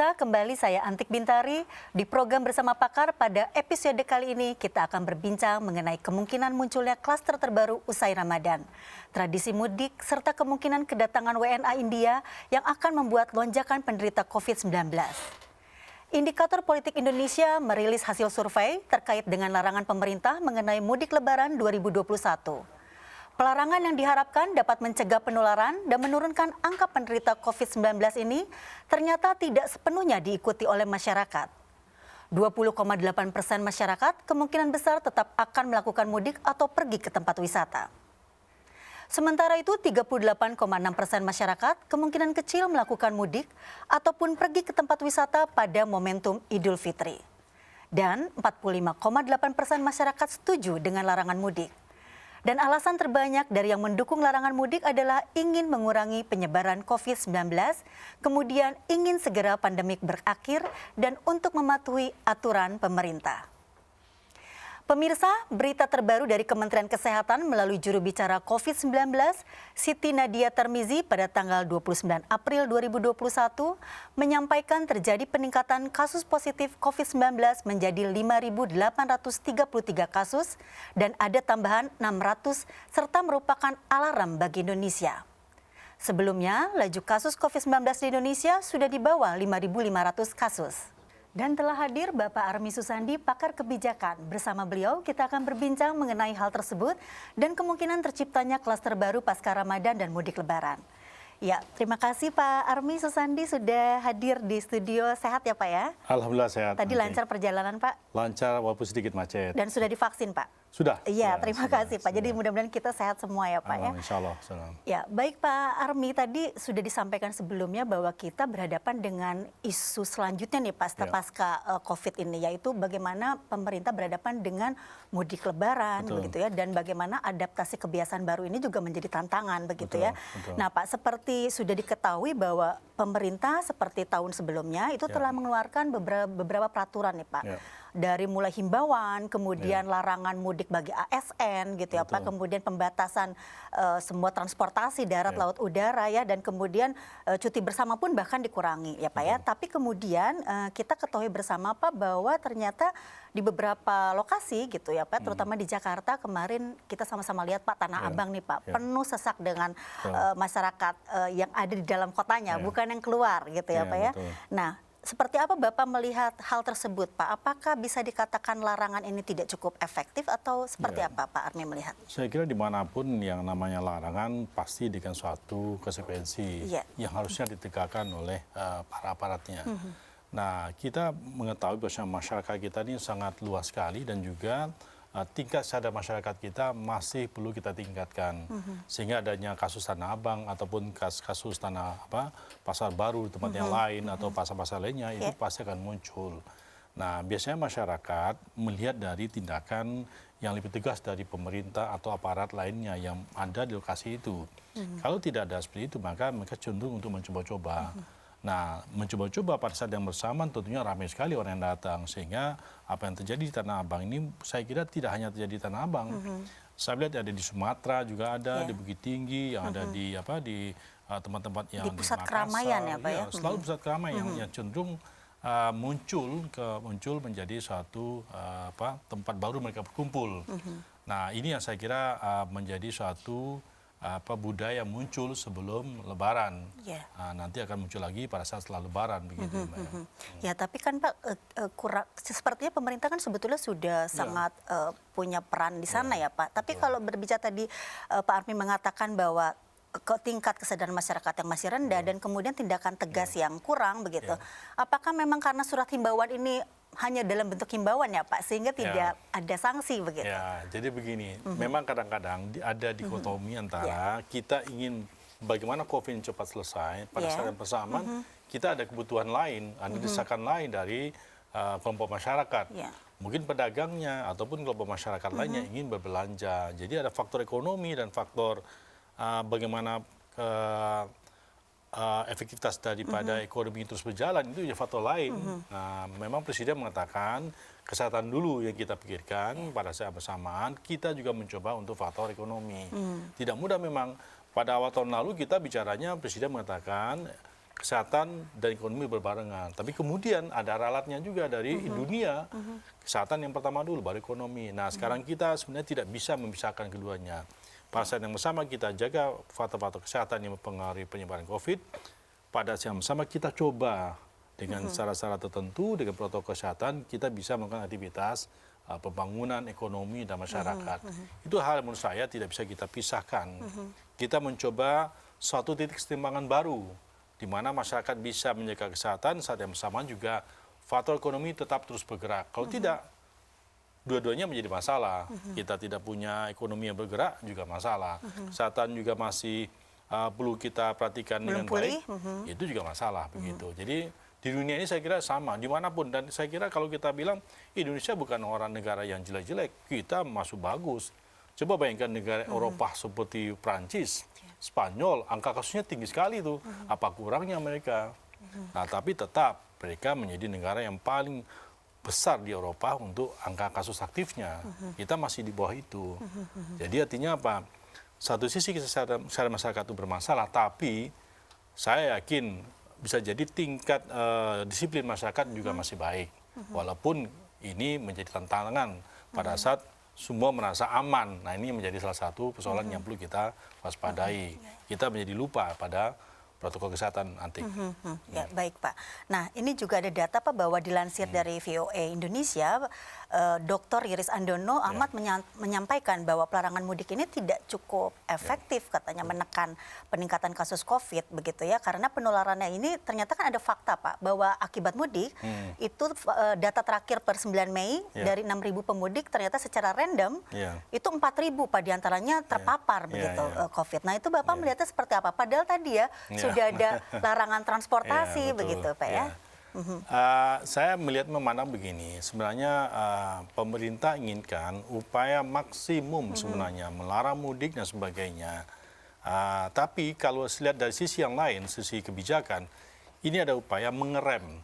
Pemirsa, kembali saya Antik Bintari. Di program Bersama Pakar pada episode kali ini kita akan berbincang mengenai kemungkinan munculnya klaster terbaru usai Ramadan. Tradisi mudik serta kemungkinan kedatangan WNA India yang akan membuat lonjakan penderita COVID-19. Indikator Politik Indonesia merilis hasil survei terkait dengan larangan pemerintah mengenai mudik Lebaran 2021. Pelarangan yang diharapkan dapat mencegah penularan dan menurunkan angka penderita COVID-19 ini ternyata tidak sepenuhnya diikuti oleh masyarakat. 20,8% masyarakat kemungkinan besar tetap akan melakukan mudik atau pergi ke tempat wisata. Sementara itu 38,6% masyarakat kemungkinan kecil melakukan mudik ataupun pergi ke tempat wisata pada momentum Idul Fitri. Dan 45,8% masyarakat setuju dengan larangan mudik. Dan alasan terbanyak dari yang mendukung larangan mudik adalah ingin mengurangi penyebaran COVID-19, kemudian ingin segera pandemik berakhir, dan untuk mematuhi aturan pemerintah. Pemirsa, berita terbaru dari Kementerian Kesehatan melalui juru bicara COVID-19, Siti Nadia Tarmizi pada tanggal 29 April 2021 menyampaikan terjadi peningkatan kasus positif COVID-19 menjadi 5.833 kasus dan ada tambahan 600 serta merupakan alarm bagi Indonesia. Sebelumnya, laju kasus COVID-19 di Indonesia sudah di bawah 5.500 kasus. Dan telah hadir Bapak Army Susandi, pakar kebijakan. Bersama beliau kita akan berbincang mengenai hal tersebut dan kemungkinan terciptanya klaster baru pasca Ramadan dan mudik Lebaran. Ya, terima kasih Pak Army Susandi sudah hadir di studio. Sehat ya Pak ya? Alhamdulillah sehat. Tadi lancar perjalanan Pak? Lancar walaupun sedikit macet. Dan sudah divaksin Pak? Sudah. Iya, terima kasih Pak. Jadi mudah-mudahan kita sehat semua ya Pak ya. Insya Allah. Ya, baik Pak Army, tadi sudah disampaikan sebelumnya bahwa kita berhadapan dengan isu selanjutnya nih pasca COVID ini, yaitu bagaimana pemerintah berhadapan dengan mudik Lebaran, begitu ya, dan bagaimana adaptasi kebiasaan baru ini juga menjadi tantangan, begitu ya. Nah Pak, seperti sudah diketahui bahwa pemerintah seperti tahun sebelumnya itu telah mengeluarkan beberapa peraturan nih Pak. Dari mulai himbauan, kemudian larangan mudik bagi ASN gitu ya Pak, kemudian pembatasan semua transportasi darat, laut, udara ya, dan kemudian cuti bersama pun bahkan dikurangi ya Pak ya. Tapi kemudian kita ketahui bersama Pak bahwa ternyata di beberapa lokasi gitu ya Pak, terutama di Jakarta kemarin kita sama-sama lihat Pak, Tanah Abang nih Pak, penuh sesak dengan masyarakat yang ada di dalam kotanya, bukan yang keluar gitu ya Pak ya. Nah, seperti apa Bapak melihat hal tersebut Pak? Apakah bisa dikatakan larangan ini tidak cukup efektif atau seperti apa Pak Army melihat? Saya kira dimanapun yang namanya larangan pasti dengan suatu konsekuensi yang harusnya ditegakkan oleh para aparatnya. Nah, kita mengetahui bahwa masyarakat kita ini sangat luas sekali dan juga tingkat sadar masyarakat kita masih perlu kita tingkatkan, sehingga adanya kasus Tanah Abang ataupun kasus pasar baru di tempat yang lain atau pasar-pasar lainnya itu pasti akan muncul. Nah, biasanya masyarakat melihat dari tindakan yang lebih tegas dari pemerintah atau aparat lainnya yang ada di lokasi itu. Kalau tidak ada seperti itu, maka mereka cenderung untuk mencoba-coba. Nah, mencoba-coba pada saat yang bersamaan tentunya ramai sekali orang yang datang, sehingga apa yang terjadi di Tanah Abang ini saya kira tidak hanya terjadi di Tanah Abang. Saya lihat ada di Sumatera juga ada, di Bukit Tinggi, yang ada di tempat-tempat yang di pusat keramaian ya Pak ya. Selalu pusat keramaian yang cenderung muncul menjadi suatu tempat baru mereka berkumpul. Nah, ini yang saya kira menjadi suatu budaya muncul sebelum Lebaran. Nanti akan muncul lagi pada saat setelah Lebaran begitu. Ya, tapi kan Pak sepertinya pemerintah kan sebetulnya sudah sangat punya peran di sana ya Pak. Tapi kalau berbicara tadi Pak Army mengatakan bahwa tingkat kesadaran masyarakat yang masih rendah dan kemudian tindakan tegas yang kurang begitu. Apakah memang karena surat himbauan ini hanya dalam bentuk himbauan ya Pak, sehingga tidak ada sanksi begitu? Ya, jadi begini, memang kadang-kadang ada dikotomi antara kita ingin bagaimana COVID cepat selesai, pada saat yang bersamaan kita ada kebutuhan lain, ada desakan lain dari kelompok masyarakat. Mungkin pedagangnya ataupun kelompok masyarakat lainnya ingin berbelanja. Jadi ada faktor ekonomi dan faktor bagaimana efektivitas daripada ekonomi terus berjalan itu ya faktor lain. Nah, memang Presiden mengatakan kesehatan dulu yang kita pikirkan pada saat bersamaan, kita juga mencoba untuk faktor ekonomi. Tidak mudah memang. Pada awal tahun lalu kita bicaranya Presiden mengatakan kesehatan dan ekonomi berbarengan. Tapi kemudian ada ralatnya juga dari dunia. Kesehatan yang pertama dulu, baru ekonomi. Nah, sekarang kita sebenarnya tidak bisa memisahkan keduanya. Pada saat yang bersama kita jaga faktor-faktor kesehatan yang mempengaruhi penyebaran COVID. Pada saat yang bersama kita coba dengan cara-cara tertentu, dengan protokol kesehatan, kita bisa melakukan aktivitas pembangunan ekonomi dan masyarakat. Itu hal menurut saya tidak bisa kita pisahkan. Kita mencoba suatu titik kesetimbangan baru, di mana masyarakat bisa menjaga kesehatan, saat yang bersamaan juga faktor ekonomi tetap terus bergerak. Kalau tidak, dua-duanya menjadi masalah. Kita tidak punya ekonomi yang bergerak juga masalah. Kesehatan juga masih perlu kita perhatikan dengan baik. Itu juga masalah begitu. Jadi di dunia ini saya kira sama, dimanapun. Dan saya kira kalau kita bilang Indonesia bukan orang negara yang jelek-jelek, kita masuk bagus. Coba bayangkan negara Eropa seperti Prancis, Spanyol, angka kasusnya tinggi sekali tuh. Apa kurangnya mereka? Nah, tapi tetap mereka menjadi negara yang paling besar di Eropa untuk angka kasus aktifnya. Kita masih di bawah itu. Jadi artinya apa? Satu sisi kesehatan masyarakat itu bermasalah, tapi saya yakin bisa jadi tingkat disiplin masyarakat juga masih baik. Walaupun ini menjadi tantangan pada saat semua merasa aman. Nah, ini menjadi salah satu persoalan yang perlu kita waspadai. Kita menjadi lupa pada protokol kesehatan antik. Ya, baik Pak. Nah, ini juga ada data Pak bahwa dilansir dari VOA Indonesia, Dr. Iris Andono Ahmad menyampaikan bahwa pelarangan mudik ini tidak cukup efektif katanya menekan peningkatan kasus COVID begitu ya, karena penularannya ini ternyata kan ada fakta Pak bahwa akibat mudik itu data terakhir per 9 Mei dari 6.000 pemudik ternyata secara random itu 4.000 Pak diantaranya terpapar begitu COVID. Nah, itu Bapak melihatnya seperti apa? Padahal tadi ya sudah ada larangan transportasi begitu Pak ya. Saya melihat memandang begini, sebenarnya pemerintah inginkan upaya maksimum sebenarnya melarang mudik dan sebagainya. Tapi kalau lihat dari sisi yang lain, sisi kebijakan, ini ada upaya mengerem.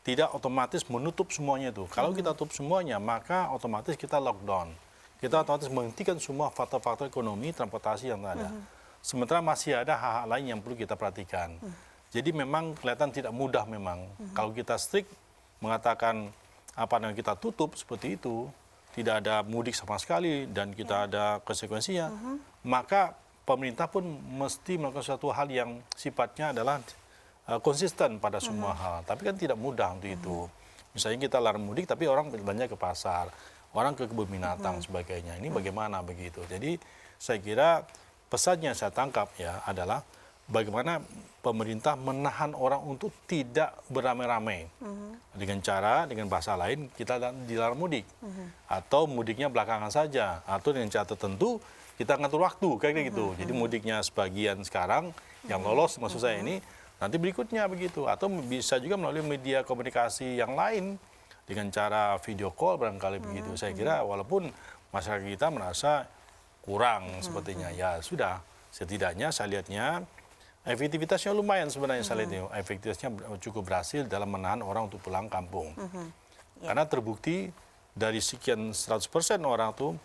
Tidak otomatis menutup semuanya itu. Kalau kita tutup semuanya, maka otomatis kita lockdown. Kita otomatis menghentikan semua faktor-faktor ekonomi, transportasi yang ada. Sementara masih ada hal-hal lain yang perlu kita perhatikan. Jadi memang kelihatan tidak mudah memang. Kalau kita strict mengatakan apa yang kita tutup seperti itu, tidak ada mudik sama sekali dan kita ada konsekuensinya, maka pemerintah pun mesti melakukan suatu hal yang sifatnya adalah konsisten pada semua hal. Tapi kan tidak mudah untuk itu. Misalnya kita larang mudik tapi orang banyak ke pasar, orang ke kebun binatang sebagainya. Ini bagaimana begitu. Jadi saya kira pesan yang saya tangkap ya adalah bagaimana pemerintah menahan orang untuk tidak beramai-ramai. Dengan bahasa lain kita dilarang mudik. Atau mudiknya belakangan saja. Atau dengan cara tertentu kita ngatur waktu, kayak gitu. Jadi mudiknya sebagian sekarang, yang lolos maksud saya ini, nanti berikutnya begitu. Atau bisa juga melalui media komunikasi yang lain, dengan cara video call barangkali begitu. Saya kira walaupun masyarakat kita merasa kurang sepertinya, ya sudah. Setidaknya saya lihatnya, efektivitasnya lumayan sebenarnya saya lihat. Efektivitasnya cukup berhasil dalam menahan orang untuk pulang kampung. Karena terbukti dari sekian 100% orang tuh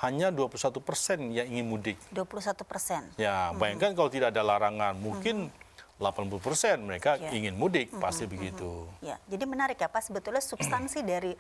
hanya 21% yang ingin mudik. 21%. Ya, bayangkan kalau tidak ada larangan, mungkin 80% mereka ingin mudik, pasti begitu. Ya, jadi menarik ya Pak, sebetulnya substansi dari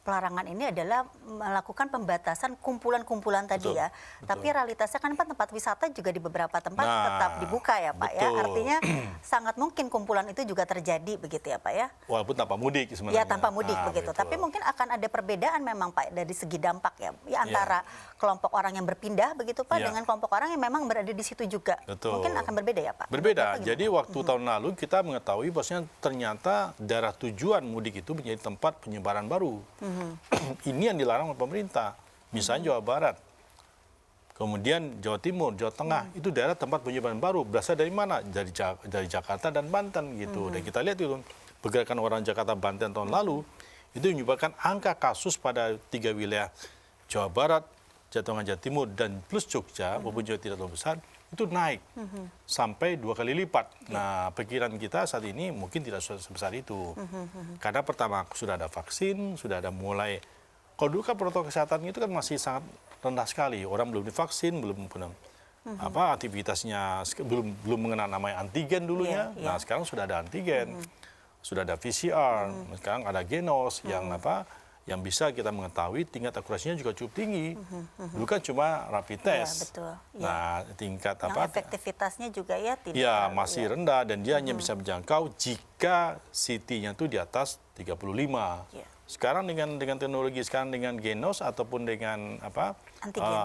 pelarangan ini adalah melakukan pembatasan kumpulan-kumpulan tadi ya. Tapi realitasnya kan tempat wisata juga di beberapa tempat tetap dibuka ya Pak ya. Artinya sangat mungkin kumpulan itu juga terjadi begitu ya Pak ya. Walaupun tanpa mudik sebenarnya. Ya tanpa mudik begitu. Tapi mungkin akan ada perbedaan memang Pak dari segi dampak ya. Antara kelompok orang yang berpindah begitu Pak dengan kelompok orang yang memang berada di situ juga. Mungkin akan berbeda ya Pak. Berbeda. Jadi waktu tahun lalu kita mengetahui bahwasanya ternyata daerah tujuan mudik itu menjadi tempat penyebaran baru. Ini yang dilarang oleh pemerintah. Misalnya Jawa Barat, kemudian Jawa Timur, Jawa Tengah, itu daerah tempat penyebaran baru. Berasal dari mana? Dari Jakarta dan Banten gitu. Dan kita lihat itu pergerakan orang Jakarta Banten tahun lalu itu menyebabkan angka kasus pada 3 wilayah Jawa Barat, Jawa Tengah, Jawa Timur dan plus Jogja, walaupun Jawa tidak terlalu besar, itu naik sampai 2 kali lipat. Nah, pikiran kita saat ini mungkin tidak sebesar itu. Karena pertama sudah ada vaksin, sudah ada mulai. Kalau dulu kan protokol kesehatan itu kan masih sangat rendah sekali. Orang belum divaksin, belum. aktivitasnya belum mengenal namanya antigen dulunya. Nah, sekarang sudah ada antigen, sudah ada PCR, sekarang ada genos yang bisa kita mengetahui tingkat akurasinya juga cukup tinggi. Dulu kan cuma rapid test. Betul. Nah, tingkat efektivitasnya juga tidak masih rendah dan dia hanya bisa menjangkau jika CT-nya itu di atas 35. Sekarang dengan teknologi sekarang dengan genos ataupun dengan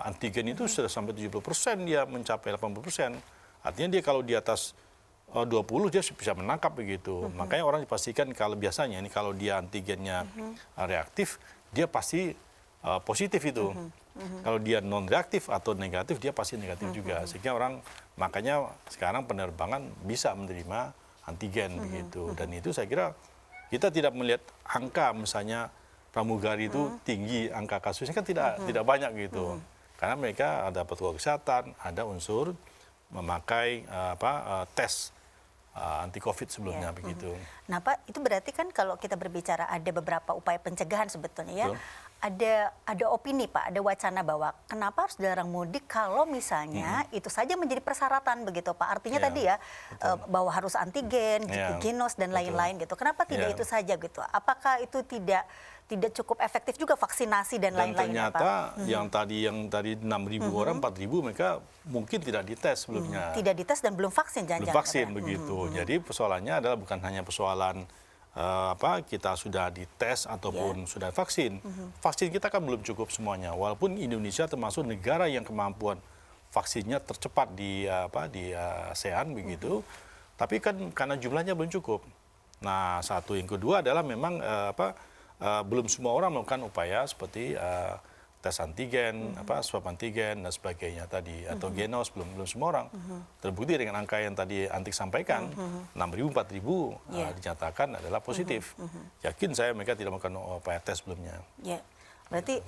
antigen itu sudah sampai 70%, dia mencapai 80%. Artinya dia kalau di atas 20 dia bisa menangkap begitu. Makanya orang dipastikan kalau biasanya ini kalau dia antigennya reaktif, dia pasti positif itu. Kalau dia non reaktif atau negatif, dia pasti negatif juga. Sehingga orang makanya sekarang penerbangan bisa menerima antigen begitu. Dan itu saya kira kita tidak melihat angka misalnya pramugari itu tinggi, angka kasusnya kan tidak banyak gitu. Karena mereka ada protokol kesehatan, ada unsur memakai tes anti COVID sebelumnya begitu. Nah Pak, itu berarti kan kalau kita berbicara ada beberapa upaya pencegahan sebetulnya ya. Ada opini Pak, ada wacana bahwa kenapa harus dilarang mudik kalau misalnya itu saja menjadi persyaratan begitu Pak. Artinya tadi ya bahwa harus antigen, genos dan lain-lain gitu. Kenapa tidak itu saja gitu? Apakah itu tidak cukup efektif juga vaksinasi dan lain-lain? Dan ternyata yang tadi 6.000 orang, 4.000 mereka mungkin tidak dites sebelumnya. Tidak dites dan belum vaksin jangan-jangan. Belum vaksin begitu. Jadi persoalannya adalah bukan hanya persoalan kita sudah dites ataupun sudah vaksin. Vaksin kita kan belum cukup semuanya. Walaupun Indonesia termasuk negara yang kemampuan vaksinnya tercepat di ASEAN begitu. Tapi kan karena jumlahnya belum cukup. Nah, satu yang kedua adalah memang belum semua orang melakukan upaya seperti tes antigen, swab antigen dan sebagainya tadi atau genos belum semua orang. Terbukti dengan angka yang tadi Antik sampaikan, 6.000, 4.000 dinyatakan adalah positif. Yakin saya mereka tidak melakukan upaya tes sebelumnya. Berarti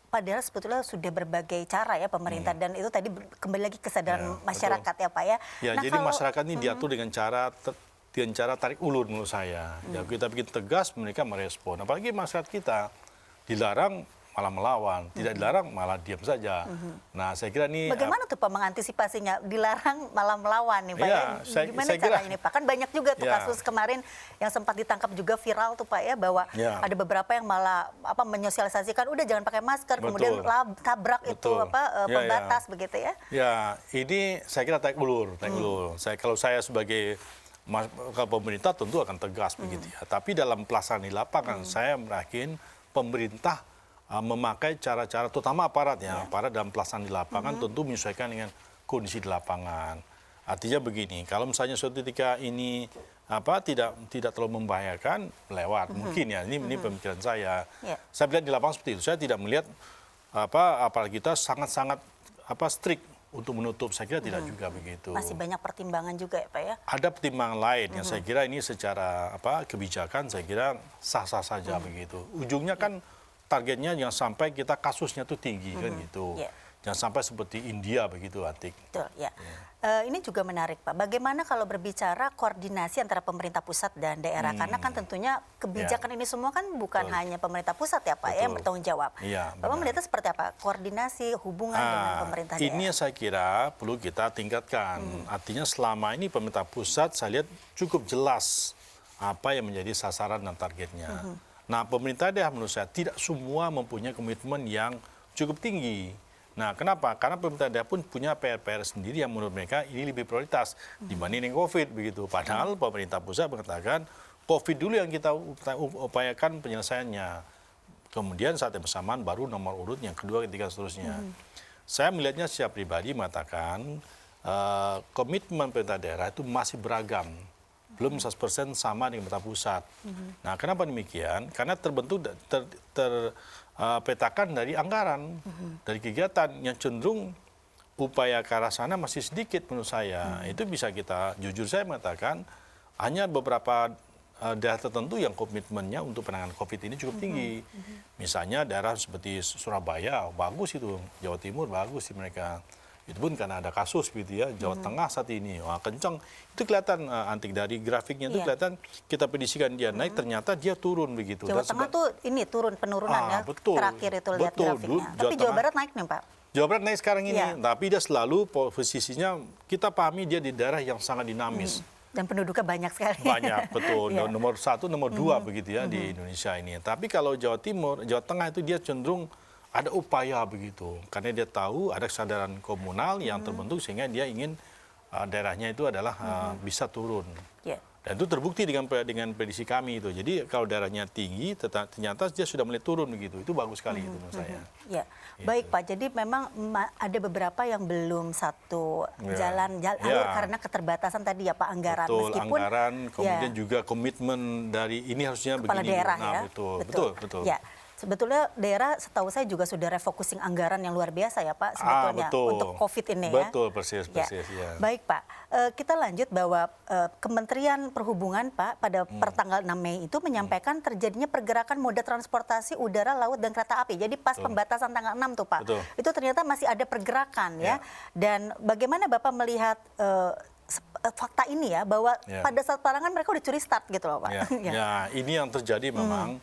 padahal sebetulnya sudah berbagai cara ya pemerintah dan itu tadi kembali lagi kesadaran masyarakat ya Pak ya. Nah, jadi masyarakat ini diatur dengan cara tarik ulur menurut saya. Ya, kita bikin tegas mereka merespon. Apalagi masyarakat kita dilarang malah melawan, tidak dilarang malah diam saja. Nah, saya kira ini bagaimana tuh Pak mengantisipasinya dilarang malah melawan nih Pak? Gimana caranya ini Pak? Kan banyak juga tuh kasus kemarin yang sempat ditangkap juga viral tuh Pak ya bahwa ada beberapa yang malah menyosialisasikan udah jangan pakai masker, kemudian tabrak itu pembatas begitu ya? Ya, ini saya kira tarik ulur. Kalau saya sebagai pemerintah tentu akan tegas begitu ya. Tapi dalam pelaksanaan di lapangan saya yakin pemerintah memakai cara-cara terutama aparat dalam pelaksanaan di lapangan tentu menyesuaikan dengan kondisi di lapangan. Artinya begini, kalau misalnya suatu ketika ini tidak terlalu membahayakan lewat mungkin ya ini pemikiran saya. Saya melihat di lapangan seperti itu. Saya tidak melihat aparat kita sangat-sangat strict untuk menutup. Saya kira tidak juga begitu. Masih banyak pertimbangan juga ya Pak ya? Ada pertimbangan lain yang saya kira ini secara kebijakan saya kira sah-sah saja begitu. Ujungnya kan targetnya jangan sampai kita kasusnya tuh tinggi kan gitu. Jangan sampai seperti India begitu, Atik. Betul, ya. Ini juga menarik Pak. Bagaimana kalau berbicara koordinasi antara pemerintah pusat dan daerah? Karena kan tentunya kebijakan ini semua kan bukan hanya pemerintah pusat ya Pak yang bertanggung jawab. Bapak melihatnya seperti apa? Koordinasi, hubungan dengan pemerintah daerah? Ini saya kira perlu kita tingkatkan. Artinya selama ini pemerintah pusat saya lihat cukup jelas apa yang menjadi sasaran dan targetnya. Nah, pemerintah daerah menurut saya tidak semua mempunyai komitmen yang cukup tinggi. Nah, kenapa? Karena pemerintah daerah pun punya PR-PR sendiri yang menurut mereka ini lebih prioritas dibanding COVID begitu. Padahal pemerintah pusat mengatakan COVID dulu yang kita upayakan penyelesaiannya. Kemudian saat yang bersamaan baru nomor urut yang kedua, ketiga, seterusnya. Saya melihatnya secara pribadi mengatakan komitmen pemerintah daerah itu masih beragam. Belum 100% sama dengan pemerintah pusat. Nah, kenapa demikian? Karena terbentuk terpetakan dari anggaran, dari kegiatan yang cenderung upaya ke arah sana masih sedikit menurut saya. Itu bisa kita, jujur saya mengatakan, hanya beberapa daerah tertentu yang komitmennya untuk penanganan COVID ini cukup tinggi. Misalnya daerah seperti Surabaya, bagus itu. Jawa Timur, bagus sih mereka. Itu pun karena ada kasus gitu ya, Jawa Tengah saat ini, wah kencang. Itu kelihatan Antik dari grafiknya itu kelihatan kita prediksikan dia naik, ternyata dia turun begitu. Jawa Tengah tuh ini penurunan ya, betul, terakhir itu lihat grafiknya. Tapi Jawa Barat naik nih Pak. Jawa Barat naik sekarang ini, tapi dia selalu posisinya kita pahami dia di daerah yang sangat dinamis. Dan penduduknya banyak sekali. Banyak, betul. Nomor 1, nomor 2 begitu ya di Indonesia ini. Tapi kalau Jawa Timur, Jawa Tengah itu dia cenderung ada upaya begitu. Karena dia tahu ada kesadaran komunal yang terbentuk sehingga dia ingin daerahnya itu adalah bisa turun. Dan itu terbukti dengan prediksi kami itu. Jadi kalau daerahnya tinggi, ternyata dia sudah mulai turun begitu. Itu bagus sekali itu menurut saya. Ya, baik Pak. Jadi memang ada beberapa yang belum satu jalan alur karena keterbatasan tadi ya Pak anggaran. Betul, meskipun anggaran, kemudian juga komitmen dari ini harusnya kepala begini. daerah Nah, ya. Betul. Ya. Sebetulnya daerah setahu saya juga sudah refocusing anggaran yang luar biasa ya Pak sebetulnya untuk COVID ini ya. Betul, persis. Ya. Baik Pak, kita lanjut bahwa Kementerian Perhubungan Pak pada pertanggal 6 Mei itu menyampaikan terjadinya pergerakan moda transportasi udara, laut, dan kereta api. Jadi pas pembatasan tanggal 6 tuh Pak, itu ternyata masih ada pergerakan ya. Dan bagaimana Bapak melihat fakta ini ya bahwa pada saat pelarangan mereka udah curi start gitu loh Pak. Ya, ini yang terjadi memang.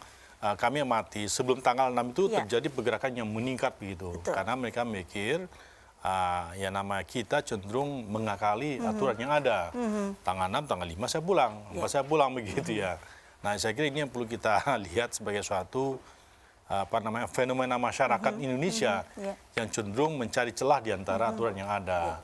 Kami amati sebelum tanggal 6 itu terjadi pergerakan yang meningkat begitu. Karena mereka mikir ya nama kita cenderung mengakali aturan yang ada. Tanggal 6, tanggal 5 saya pulang, saya pulang begitu ya. Nah, saya kira ini yang perlu kita lihat sebagai suatu fenomena masyarakat Indonesia yang cenderung mencari celah di antara aturan yang ada.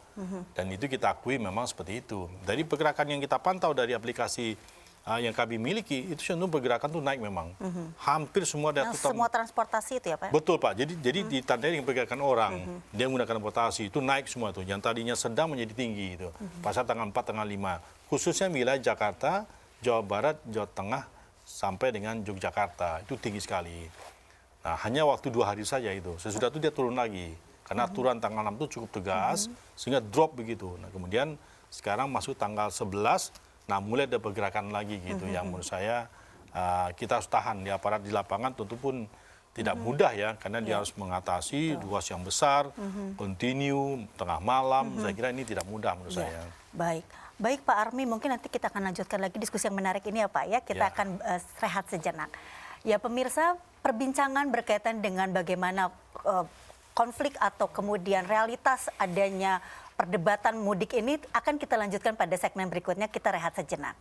Dan itu kita akui memang seperti itu. Dari pergerakan yang kita pantau dari aplikasi yang kami miliki itu cenderung pergerakan tuh naik memang. Hampir semua semua transportasi itu ya Pak? Betul Pak. Jadi ditandai dengan pergerakan orang. Dia menggunakan transportasi itu naik semua tuh. Yang tadinya sedang menjadi tinggi itu. Pasal tanggal 4, tanggal 5. Khususnya wilayah Jakarta, Jawa Barat, Jawa Tengah sampai dengan Yogyakarta itu tinggi sekali. Nah, hanya waktu 2 hari saja itu. Sesudah itu dia turun lagi. Karena aturan tanggal 6 itu cukup tegas sehingga drop begitu. Nah, kemudian sekarang masuk tanggal 11. Nah, mulai ada pergerakan lagi gitu yang menurut saya kita harus tahan di aparat di lapangan tentu pun tidak mudah ya karena dia harus mengatasi ruas yang besar, kontinu, tengah malam. Saya kira ini tidak mudah menurut saya. Baik Pak Army, mungkin nanti kita akan lanjutkan lagi diskusi yang menarik ini ya Pak ya. Kita akan rehat sejenak. Ya pemirsa, perbincangan berkaitan dengan bagaimana konflik atau kemudian realitas adanya perdebatan mudik ini akan kita lanjutkan pada segmen berikutnya. Kita rehat sejenak.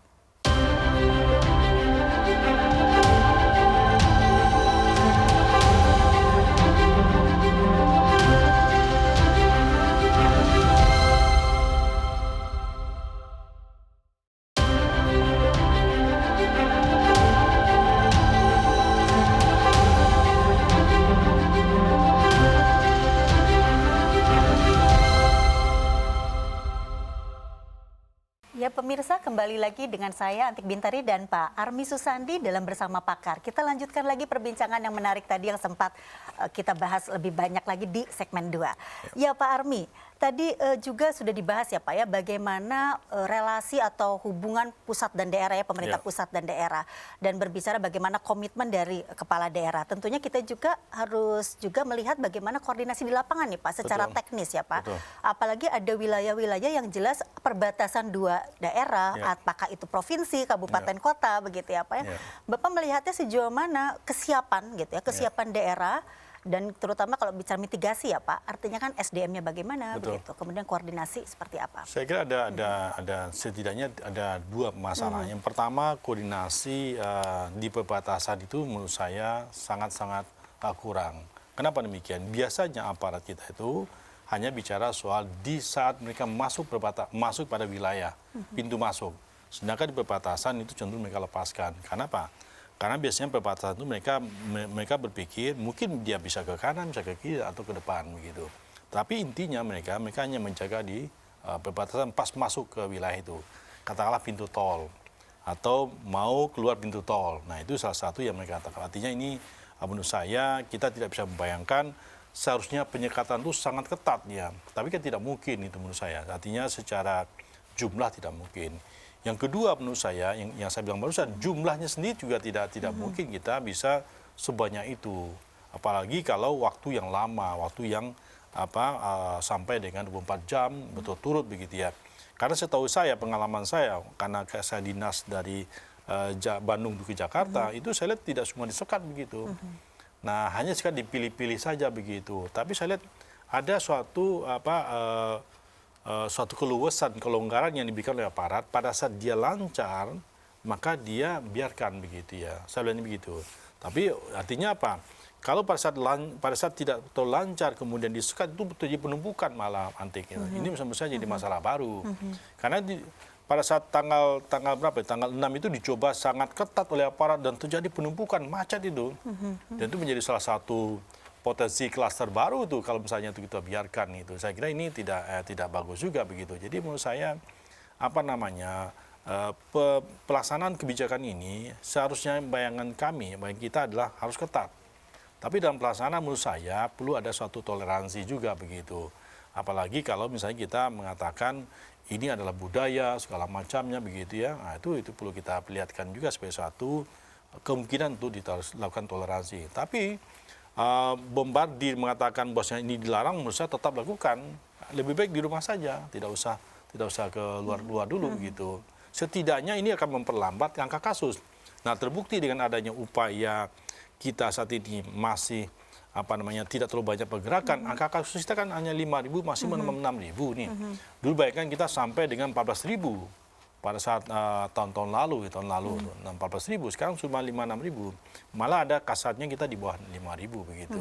Ya pemirsa, kembali lagi dengan saya Antik Bintari dan Pak Army Susandi dalam Bersama Pakar. Kita lanjutkan lagi perbincangan yang menarik tadi yang sempat kita bahas lebih banyak lagi di segmen 2. Ya Pak Army, tadi juga sudah dibahas ya Pak ya bagaimana relasi atau hubungan pusat dan daerah ya, pemerintah pusat dan daerah. Dan berbicara bagaimana komitmen dari kepala daerah. Tentunya kita juga harus juga melihat bagaimana koordinasi di lapangan nih Pak secara teknis ya Pak. Apalagi ada wilayah-wilayah yang jelas perbatasan 2 daerah, apakah itu provinsi, kabupaten, kota, begitu ya Pak ya. Bapak melihatnya sejauh mana kesiapan gitu ya, kesiapan daerah dan terutama kalau bicara mitigasi ya Pak, artinya kan SDM-nya bagaimana begitu, kemudian koordinasi seperti apa? Saya kira ada setidaknya ada 2 masalah. Yang pertama koordinasi di perbatasan itu menurut saya sangat-sangat kurang. Kenapa demikian? Biasanya aparat kita itu hanya bicara soal di saat mereka masuk pada wilayah, pintu masuk. Sedangkan di perbatasan itu cenderung mereka lepaskan. Kenapa? Karena biasanya perbatasan itu mereka berpikir mungkin dia bisa ke kanan, bisa ke kiri atau ke depan begitu. Tapi intinya mereka hanya menjaga di perbatasan pas masuk ke wilayah itu. Katakanlah pintu tol atau mau keluar pintu tol. Nah, itu salah satu yang mereka katakan. Artinya ini menurut saya kita tidak bisa membayangkan seharusnya penyekatan itu sangat ketat ya, tapi kan tidak mungkin itu menurut saya. Artinya secara jumlah tidak mungkin. Yang kedua menurut saya, yang saya bilang barusan, jumlahnya sendiri juga tidak mungkin kita bisa sebanyak itu. Apalagi kalau waktu yang lama, waktu yang sampai dengan 24 jam berturut-turut begitu ya. Karena setahu saya, pengalaman saya, karena saya dinas dari Bandung ke Jakarta, itu saya lihat tidak semua disekat begitu. Nah, hanya sekali dipilih-pilih saja begitu. Tapi saya lihat ada suatu keluasan, kelonggaran yang diberikan oleh aparat pada saat dia lancar, maka dia biarkan begitu ya. Saya bilang begitu. Tapi artinya apa? Kalau pada saat tidak terlalu lancar kemudian disekat itu terjadi penumpukan malah antik. Ini bisa jadi masalah baru. Karena pada saat tanggal berapa? Tanggal 6 itu dicoba sangat ketat oleh aparat dan terjadi penumpukan macet itu. Dan itu menjadi salah satu potensi klaster baru tuh kalau misalnya itu kita biarkan itu. Saya kira ini tidak bagus juga begitu. Jadi menurut saya pelaksanaan kebijakan ini seharusnya bayangan kita adalah harus ketat. Tapi dalam pelaksanaan menurut saya perlu ada suatu toleransi juga begitu. Apalagi kalau misalnya kita mengatakan ini adalah budaya segala macamnya begitu ya. Nah, itu perlu kita perlihatkan juga sebagai suatu kemungkinan untuk dilakukan toleransi. Tapi bombardir mengatakan bahwasanya ini dilarang, menurut saya tetap lakukan. Lebih baik di rumah saja, tidak usah ke luar dulu gitu. Setidaknya ini akan memperlambat angka kasus. Nah, terbukti dengan adanya upaya kita saat ini masih tidak terlalu banyak pergerakan, angka kasus kita kan hanya 5.000 masih menambah 6.000 nih. Dulu bayangkan kita sampai dengan 14.000 pada saat tahun lalu 14.000, sekarang cuma 5-6.000. Malah ada kasatnya kita di bawah 5.000 begitu.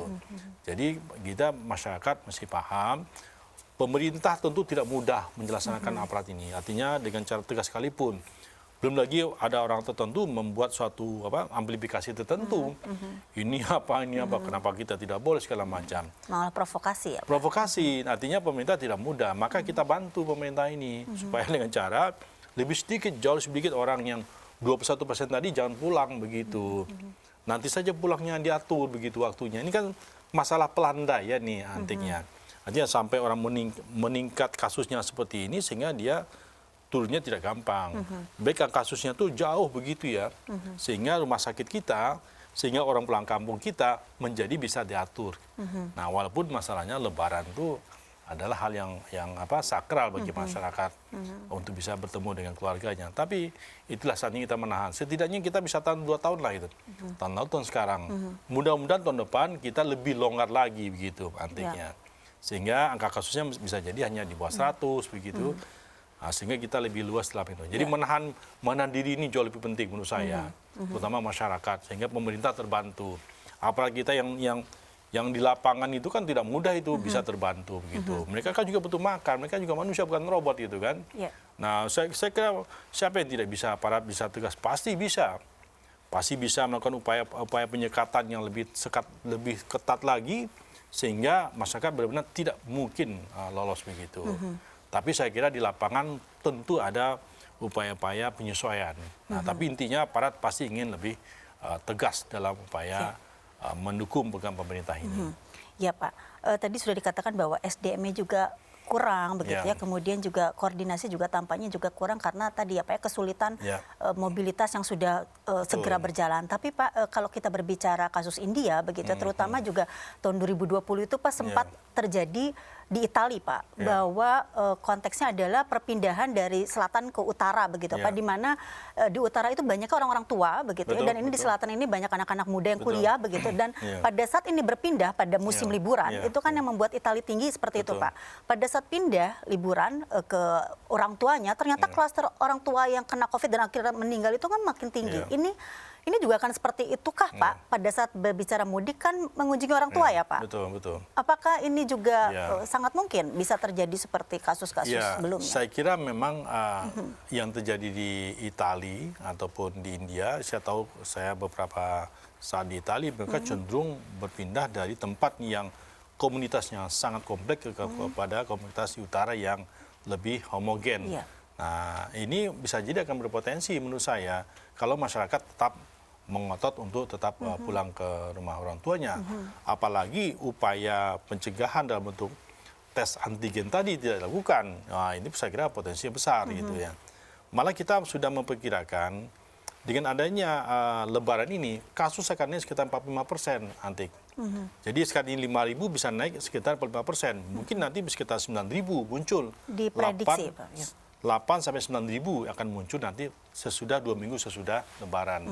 Jadi kita masyarakat mesti paham, pemerintah tentu tidak mudah menjelaskan aparat ini. Artinya dengan cara tegas sekalipun. Belum lagi ada orang tertentu membuat suatu amplifikasi tertentu. Ini apa, kenapa kita tidak boleh segala macam. Malah provokasi ya, Pak? Provokasi, artinya pemerintah tidak mudah. Maka kita bantu pemerintah ini supaya dengan cara jauh sedikit orang yang 21% tadi jangan pulang begitu. Nanti saja pulangnya diatur begitu waktunya. Ini kan masalah pelandaian nih antiknya. Artinya sampai orang meningkat kasusnya seperti ini sehingga dia turunnya tidak gampang. Baik kasusnya tuh jauh begitu ya. Sehingga rumah sakit kita, sehingga orang pulang kampung kita menjadi bisa diatur. Nah, walaupun masalahnya lebaran tuh adalah hal yang sakral bagi masyarakat untuk bisa bertemu dengan keluarganya. Tapi itulah saatnya kita menahan. Setidaknya kita bisa tahan 2 tahun lah itu. Tahun lalu, tahun sekarang. Mudah-mudahan tahun depan kita lebih longgar lagi begitu antiknya. Sehingga angka kasusnya bisa jadi hanya di bawah 100 begitu. Nah, sehingga kita lebih luas dalam itu. Jadi menahan diri ini jauh lebih penting menurut saya, terutama masyarakat, sehingga pemerintah terbantu. Apalagi kita yang di lapangan itu kan tidak mudah itu bisa terbantu begitu. Mereka kan juga butuh makan, mereka juga manusia bukan robot gitu kan. Nah, saya kira siapa yang tidak bisa, aparat bisa tegas, pasti bisa melakukan upaya penyekatan yang lebih ketat lagi, sehingga masyarakat benar-benar tidak mungkin lolos begitu. Tapi saya kira di lapangan tentu ada upaya-upaya penyesuaian. Nah, tapi intinya aparat pasti ingin lebih tegas dalam upaya mendukung program pemerintah ini. Ya, Pak. Tadi sudah dikatakan bahwa SDM-nya juga kurang begitu ya. Kemudian juga koordinasi juga tampaknya juga kurang karena tadi kesulitan mobilitas yang sudah segera berjalan. Tapi Pak, kalau kita berbicara kasus India begitu terutama juga tahun 2020 itu Pak sempat terjadi di Italia Pak, bahwa konteksnya adalah perpindahan dari selatan ke utara begitu Pak, di mana di utara itu banyak orang-orang tua begitu ya, dan ini di selatan ini banyak anak-anak muda yang kuliah begitu, dan pada saat ini berpindah pada musim liburan itu kan yang membuat Italia tinggi seperti itu Pak. Pada saat pindah liburan ke orang tuanya, ternyata klaster orang tua yang kena COVID dan akhirnya meninggal itu kan makin tinggi. Ini juga akan seperti itukah Pak pada saat berbicara mudik kan mengunjungi orang tua ya Pak? Betul. Apakah ini juga sangat mungkin bisa terjadi seperti kasus-kasus sebelumnya? Saya kira memang yang terjadi di Italia ataupun di India, saya beberapa saat di Italia mereka cenderung berpindah dari tempat yang komunitasnya sangat kompleks kepada komunitas di utara yang lebih homogen. Nah, ini bisa jadi akan berpotensi menurut saya kalau masyarakat tetap mengotot untuk tetap pulang ke rumah orang tuanya. Apalagi upaya pencegahan dalam bentuk tes antigen tadi tidak dilakukan. Nah, ini saya kira potensi besar gitu ya. Malah kita sudah memperkirakan dengan adanya lebaran ini, kasus akan naik sekitar 45% antik. Jadi sekarang ini 5.000 bisa naik sekitar 45%. Mungkin nanti sekitar 9.000 muncul. Diprediksi Pak. 8 sampai 9.000 akan muncul nanti 2 minggu sesudah lebaran.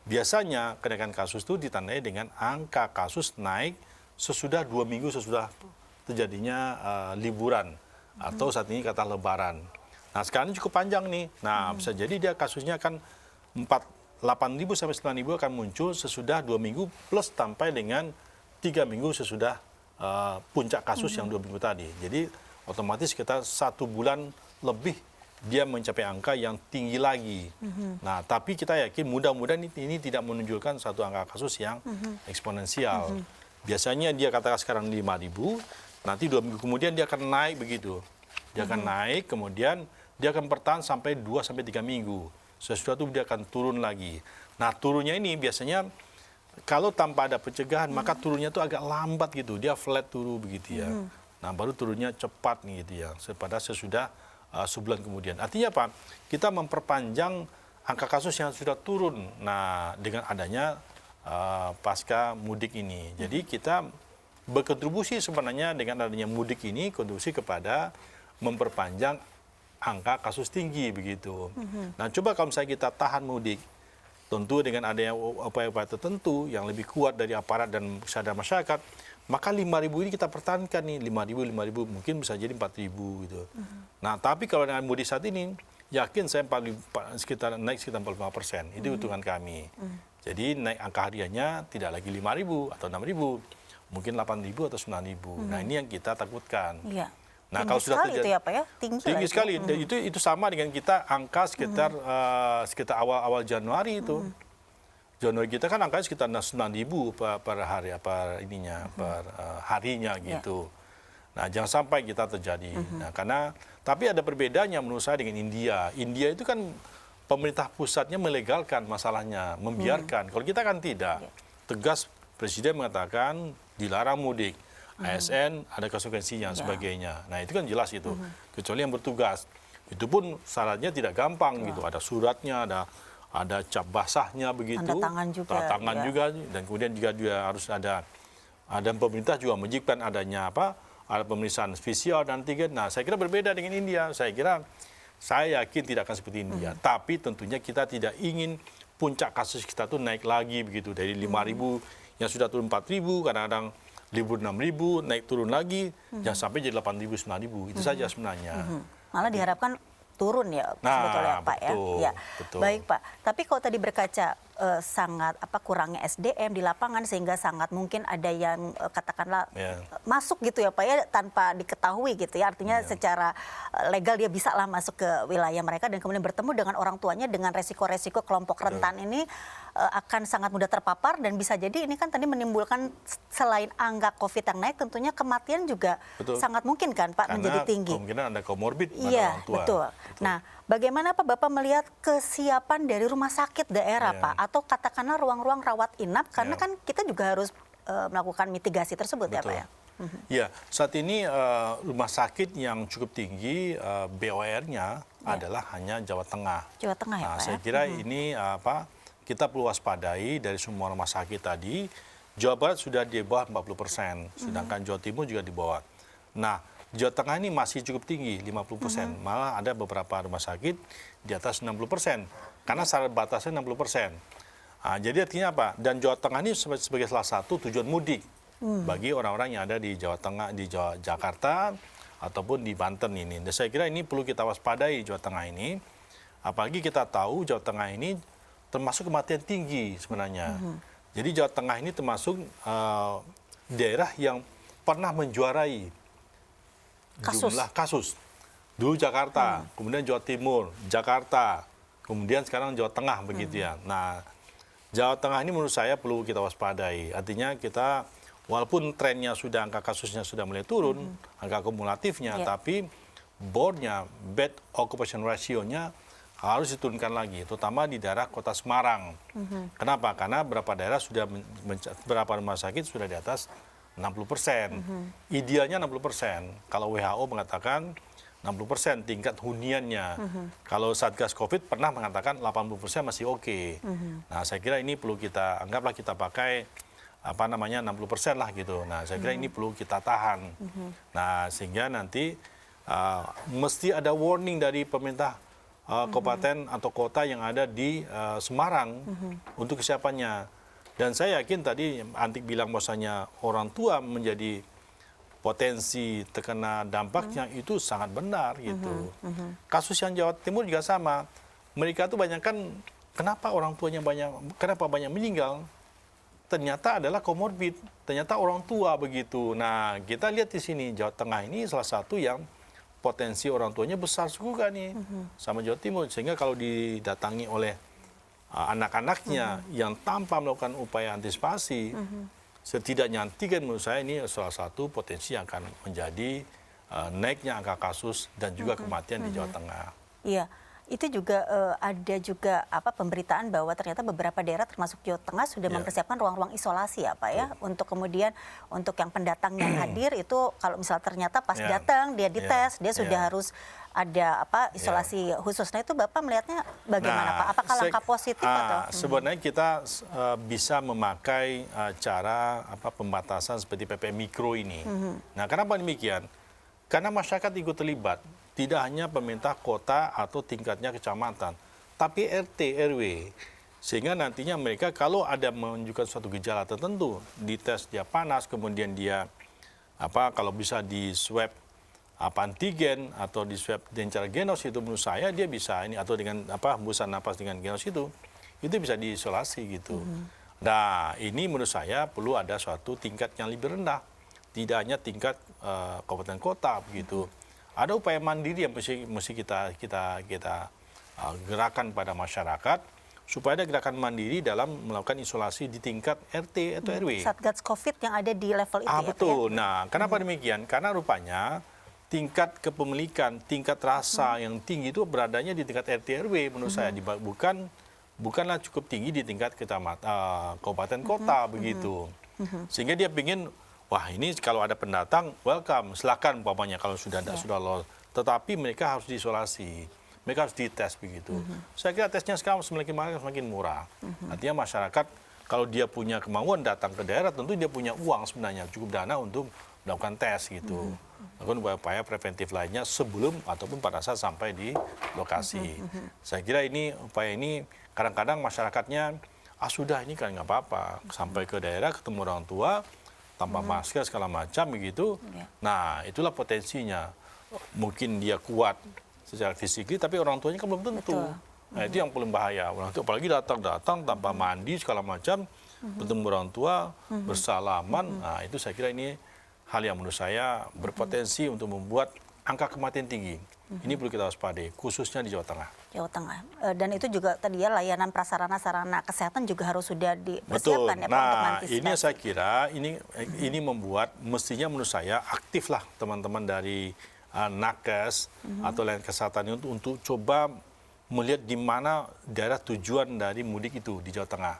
Biasanya kenaikan kasus itu ditandai dengan angka kasus naik sesudah 2 minggu sesudah terjadinya liburan atau saat ini kata lebaran. Nah sekarang ini cukup panjang nih. Nah bisa jadi dia kasusnya akan 8.000 sampai 9.000 akan muncul sesudah 2 minggu plus sampai dengan 3 minggu sesudah puncak kasus yang 2 minggu tadi. Jadi otomatis kita 1 bulan lebih dia mencapai angka yang tinggi lagi. Nah tapi kita yakin mudah-mudahan ini tidak menunjukkan satu angka kasus yang eksponensial. Biasanya dia katakan sekarang 5.000, nanti 2 minggu kemudian dia akan naik begitu. Dia akan naik, kemudian dia akan bertahan sampai 2 sampai 3 minggu. Sesudah itu dia akan turun lagi. Nah turunnya ini biasanya kalau tanpa ada pencegahan maka turunnya itu agak lambat gitu. Dia flat turun begitu ya. Nah baru turunnya cepat nih gitu ya. Pada sesudah sebulan kemudian. Artinya apa? Kita memperpanjang angka kasus yang sudah turun. Nah dengan adanya pasca mudik ini. Jadi kita berkontribusi sebenarnya dengan adanya mudik ini kontribusi kepada memperpanjang angka kasus tinggi begitu. Nah coba kalau misalnya kita tahan mudik, tentu dengan adanya upaya-upaya tertentu yang lebih kuat dari aparat dan kesadaran masyarakat, maka 5.000 ini kita pertahankan nih, 5.000, mungkin bisa jadi 4.000 gitu. Nah tapi kalau dengan mudik saat ini, yakin saya naik sekitar 45%, itu hitungan kami. Jadi naik angka hariannya tidak lagi 5.000 atau 6.000, mungkin 8.000 atau 9.000. Nah ini yang kita takutkan. Iya. Nah, Tinggi kalau sudah sekali itu ya Pak ya? Tinggi sekali. Itu sama dengan kita angka sekitar awal Januari itu. Januari kita kan angkanya sekitar 9.000 per hari per harinya gitu. Nah, jangan sampai kita terjadi. Nah, tapi ada perbedaannya menurut saya dengan India. India itu kan pemerintah pusatnya melegalkan masalahnya, membiarkan. Kalau kita kan tidak. Tegas Presiden mengatakan dilarang mudik. ASN ada konsekuensinya dan sebagainya. Nah itu kan jelas itu. Kecuali yang bertugas. Itu pun syaratnya tidak gampang gitu. Ada suratnya, ada cap basahnya begitu. Tanda tangan juga. Tanda tangan juga. Dan kemudian juga harus ada pemerintah juga menjibkan adanya ada pemeriksaan PCR dan antigen. Nah saya kira berbeda dengan India. Saya yakin tidak akan seperti India. Tapi tentunya kita tidak ingin puncak kasus kita tuh naik lagi begitu. Dari 5.000 yang sudah turun 4.000, kadang-kadang libur 6.000, naik turun lagi, jangan sampai jadi 8.000, 9.000. Itu saja sebenarnya. Malah diharapkan turun ya sebetulnya Pak betul, ya. Betul. Baik Pak, tapi kalau tadi berkaca sangat kurangnya SDM di lapangan sehingga sangat mungkin ada yang katakanlah masuk gitu ya Pak ya tanpa diketahui gitu ya. Artinya secara legal dia bisa lah masuk ke wilayah mereka dan kemudian bertemu dengan orang tuanya dengan resiko-resiko kelompok rentan ini akan sangat mudah terpapar dan bisa jadi ini kan tadi menimbulkan selain angka COVID yang naik tentunya kematian juga sangat mungkin kan Pak menjadi tinggi. Karena kemungkinan ada komorbid pada orang tua. Betul. Nah, bagaimana Pak Bapak melihat kesiapan dari rumah sakit daerah Pak atau katakanlah ruang-ruang rawat inap karena kan kita juga harus melakukan mitigasi tersebut ya Pak ya. Ya, saat ini rumah sakit yang cukup tinggi BOR-nya adalah hanya Jawa Tengah. Jawa Tengah ya Pak. Saya kira ini kita perlu waspadai dari semua rumah sakit tadi. Jawa Barat sudah di bawah 40%, sedangkan Jawa Timur juga di bawah. Nah, Jawa Tengah ini masih cukup tinggi, 50%. Malah ada beberapa rumah sakit di atas 60%. Karena syarat batasnya 60%. Nah, jadi artinya apa? Dan Jawa Tengah ini sebagai salah satu tujuan mudik bagi orang-orang yang ada di Jawa Tengah, di Jakarta, ataupun di Banten ini. Dan saya kira ini perlu kita waspadai Jawa Tengah ini. Apalagi kita tahu Jawa Tengah ini termasuk kematian tinggi sebenarnya. Jadi Jawa Tengah ini termasuk daerah yang pernah menjuarai jumlah kasus. Dulu Jakarta, kemudian Jawa Timur, Jakarta, kemudian sekarang Jawa Tengah begitu ya. Nah, Jawa Tengah ini menurut saya perlu kita waspadai. Artinya kita walaupun trennya sudah angka kasusnya sudah mulai turun, angka kumulatifnya, tapi bornya, bed occupation ratio-nya harus diturunkan lagi, terutama di daerah kota Semarang. Kenapa? Karena beberapa daerah sudah beberapa rumah sakit sudah di atas 60%. Idealnya 60%. Kalau WHO mengatakan 60% tingkat huniannya. Kalau Satgas Covid pernah mengatakan 80% masih oke. Nah, saya kira ini perlu kita anggaplah kita pakai 60% lah gitu. Nah, saya kira ini perlu kita tahan. Nah, sehingga nanti mesti ada warning dari pemerintah kabupaten atau kota yang ada di Semarang untuk kesiapannya. Dan saya yakin tadi Antik bilang bahwasanya orang tua menjadi potensi terkena dampaknya itu sangat benar gitu. Kasus yang Jawa Timur juga sama. Mereka tuh banyak kan, kenapa orang tuanya kenapa banyak meninggal? Ternyata adalah komorbid, ternyata orang tua begitu. Nah, kita lihat di sini Jawa Tengah ini salah satu yang potensi orang tuanya besar juga nih sama Jawa Timur, sehingga kalau didatangi oleh anak-anaknya yang tanpa melakukan upaya antisipasi, setidaknya antigen menurut saya ini salah satu potensi yang akan menjadi naiknya angka kasus dan juga kematian di Jawa Tengah. Iya. Itu juga ada juga pemberitaan bahwa ternyata beberapa daerah termasuk Jawa Tengah sudah mempersiapkan ruang-ruang isolasi ya Pak ya, untuk kemudian untuk yang pendatang yang hadir itu kalau misal ternyata pas datang dia dites, dia sudah harus ada isolasi khusus. Nah itu Bapak melihatnya bagaimana Pak? Apakah langkah positif atau? Sebenarnya kita bisa memakai cara pembatasan seperti PPKM mikro ini. Nah, kenapa demikian? Karena masyarakat ikut terlibat. Tidak hanya pemerintah kota atau tingkatnya kecamatan, tapi RT, RW. Sehingga nantinya mereka kalau ada menunjukkan suatu gejala tertentu, dites dia panas, kemudian dia kalau bisa di swab antigen atau di swab dengan cara genos itu menurut saya dia bisa ini atau dengan hembusan napas dengan genos itu bisa diisolasi gitu. Nah, ini menurut saya perlu ada suatu tingkat yang lebih rendah. Tidak hanya tingkat kabupaten kota begitu. Ada upaya mandiri yang mesti kita gerakan pada masyarakat supaya ada gerakan mandiri dalam melakukan isolasi di tingkat RT atau RW. Satgas COVID yang ada di level itu betul. Nah, kenapa demikian? Karena rupanya tingkat kepemilikan, tingkat rasa yang tinggi itu beradanya di tingkat RT RW menurut saya bukanlah cukup tinggi di tingkat kabupaten kota begitu. Sehingga dia ingin wah ini kalau ada pendatang, welcome, silakan umpamanya kalau sudah lolos. Tetapi mereka harus diisolasi, mereka harus dites begitu. Saya kira tesnya sekarang semakin murah. Artinya masyarakat kalau dia punya kemauan datang ke daerah, tentu dia punya uang sebenarnya, cukup dana untuk melakukan tes gitu. Lakukan upaya preventif lainnya sebelum ataupun pada saat sampai di lokasi. Saya kira upaya ini kadang-kadang masyarakatnya, sudah ini kan nggak apa-apa, sampai ke daerah ketemu orang tua, tanpa masker segala macam begitu. Nah, itulah potensinya. Mungkin dia kuat secara fisik, tapi orang tuanya kan belum tentu. Nah, itu yang paling bahaya. Orang tua apalagi datang tanpa mandi segala macam, bertemu orang tua, bersalaman. Nah, itu saya kira ini hal yang menurut saya berpotensi untuk membuat angka kematian tinggi. Ini perlu kita waspadai, khususnya di Jawa Tengah. Jawa Tengah. Dan itu juga tadi ya layanan prasarana sarana kesehatan juga harus sudah dipersiapkan ya Pak untuk mengantisipasi. Ini saya kira ini membuat mestinya menurut saya aktiflah teman-teman dari nakes atau layanan kesehatan untuk coba melihat di mana daerah tujuan dari mudik itu di Jawa Tengah.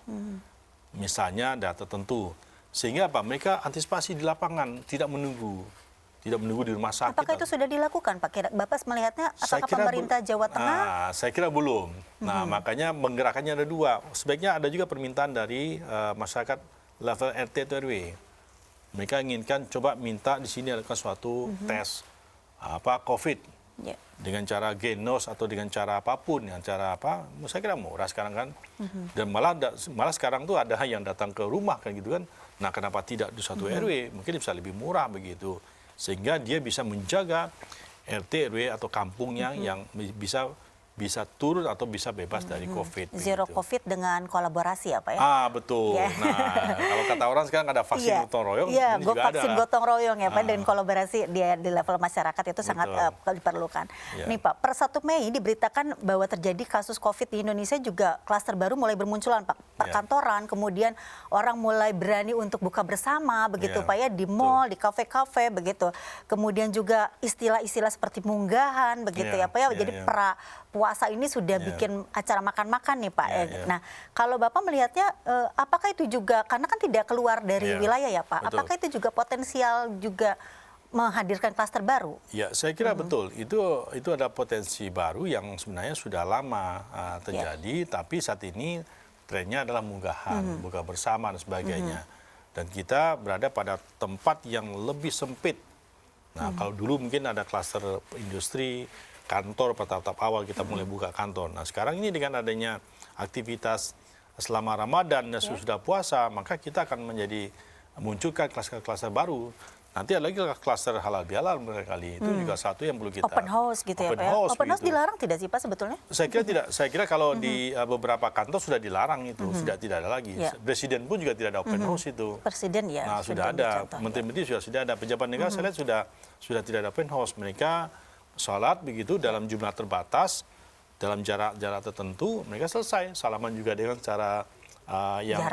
Misalnya data tertentu. Sehingga mereka antisipasi di lapangan, tidak menunggu di rumah sakit. Apakah itu sudah dilakukan Pak? Bapak melihatnya apakah pemerintah Jawa Tengah? Saya kira belum. Nah, makanya menggerakkannya ada dua. Sebaiknya ada juga permintaan dari masyarakat level RT atau RW. Mereka inginkan coba minta di sini ada suatu tes COVID dengan cara genos atau dengan cara apapun, dengan cara saya kira murah sekarang kan. Dan malah sekarang tuh ada yang datang ke rumah kan gitu kan. Nah, kenapa tidak di satu RW? Mungkin bisa lebih murah begitu. Sehingga dia bisa menjaga RT, RW atau kampungnya yang bisa turun atau bisa bebas dari COVID. Zero begitu. COVID dengan kolaborasi ya Pak ya? Betul. Nah, kalau kata orang sekarang ada vaksin gotong royong, ini juga vaksin gotong royong ya Pak, dan kolaborasi di level masyarakat itu sangat diperlukan. Nih Pak, per 1 Mei diberitakan bahwa terjadi kasus COVID di Indonesia juga klaster baru mulai bermunculan Pak. Perkantoran, kemudian orang mulai berani untuk buka bersama begitu Pak ya, di mall, di kafe-kafe begitu. Kemudian juga istilah-istilah seperti munggahan begitu ya Pak ya, jadi puasa ini sudah bikin acara makan-makan nih Pak. Nah, kalau Bapak melihatnya apakah itu juga, karena kan tidak keluar dari wilayah ya Pak, apakah itu juga potensial juga menghadirkan klaster baru? Ya, saya kira betul. Itu ada potensi baru yang sebenarnya sudah lama terjadi, tapi saat ini trennya adalah munggahan, buka bersama dan sebagainya. Dan kita berada pada tempat yang lebih sempit. Nah, kalau dulu mungkin ada klaster industri, kantor pada tahap awal kita mulai buka kantor. Nah, sekarang ini dengan adanya aktivitas selama Ramadan dan sudah puasa, maka kita akan munculkan klaster-klaster baru. Nanti ada lagi klaster halal bihalal barangkali. Itu juga satu yang perlu kita. Open house gitu ya Pak ya? Open house dilarang tidak sih Pak sebetulnya? Saya kira tidak. Saya kira kalau di beberapa kantor sudah dilarang itu, sudah tidak ada lagi. Presiden pun juga tidak ada open house itu. Presiden ya. Nah, sudah ada. Menteri-menteri sudah ada. Pejabat negara saya lihat sudah tidak ada open house. Mereka sholat begitu dalam jumlah terbatas, dalam jarak tertentu, mereka selesai. Salaman juga dengan cara yang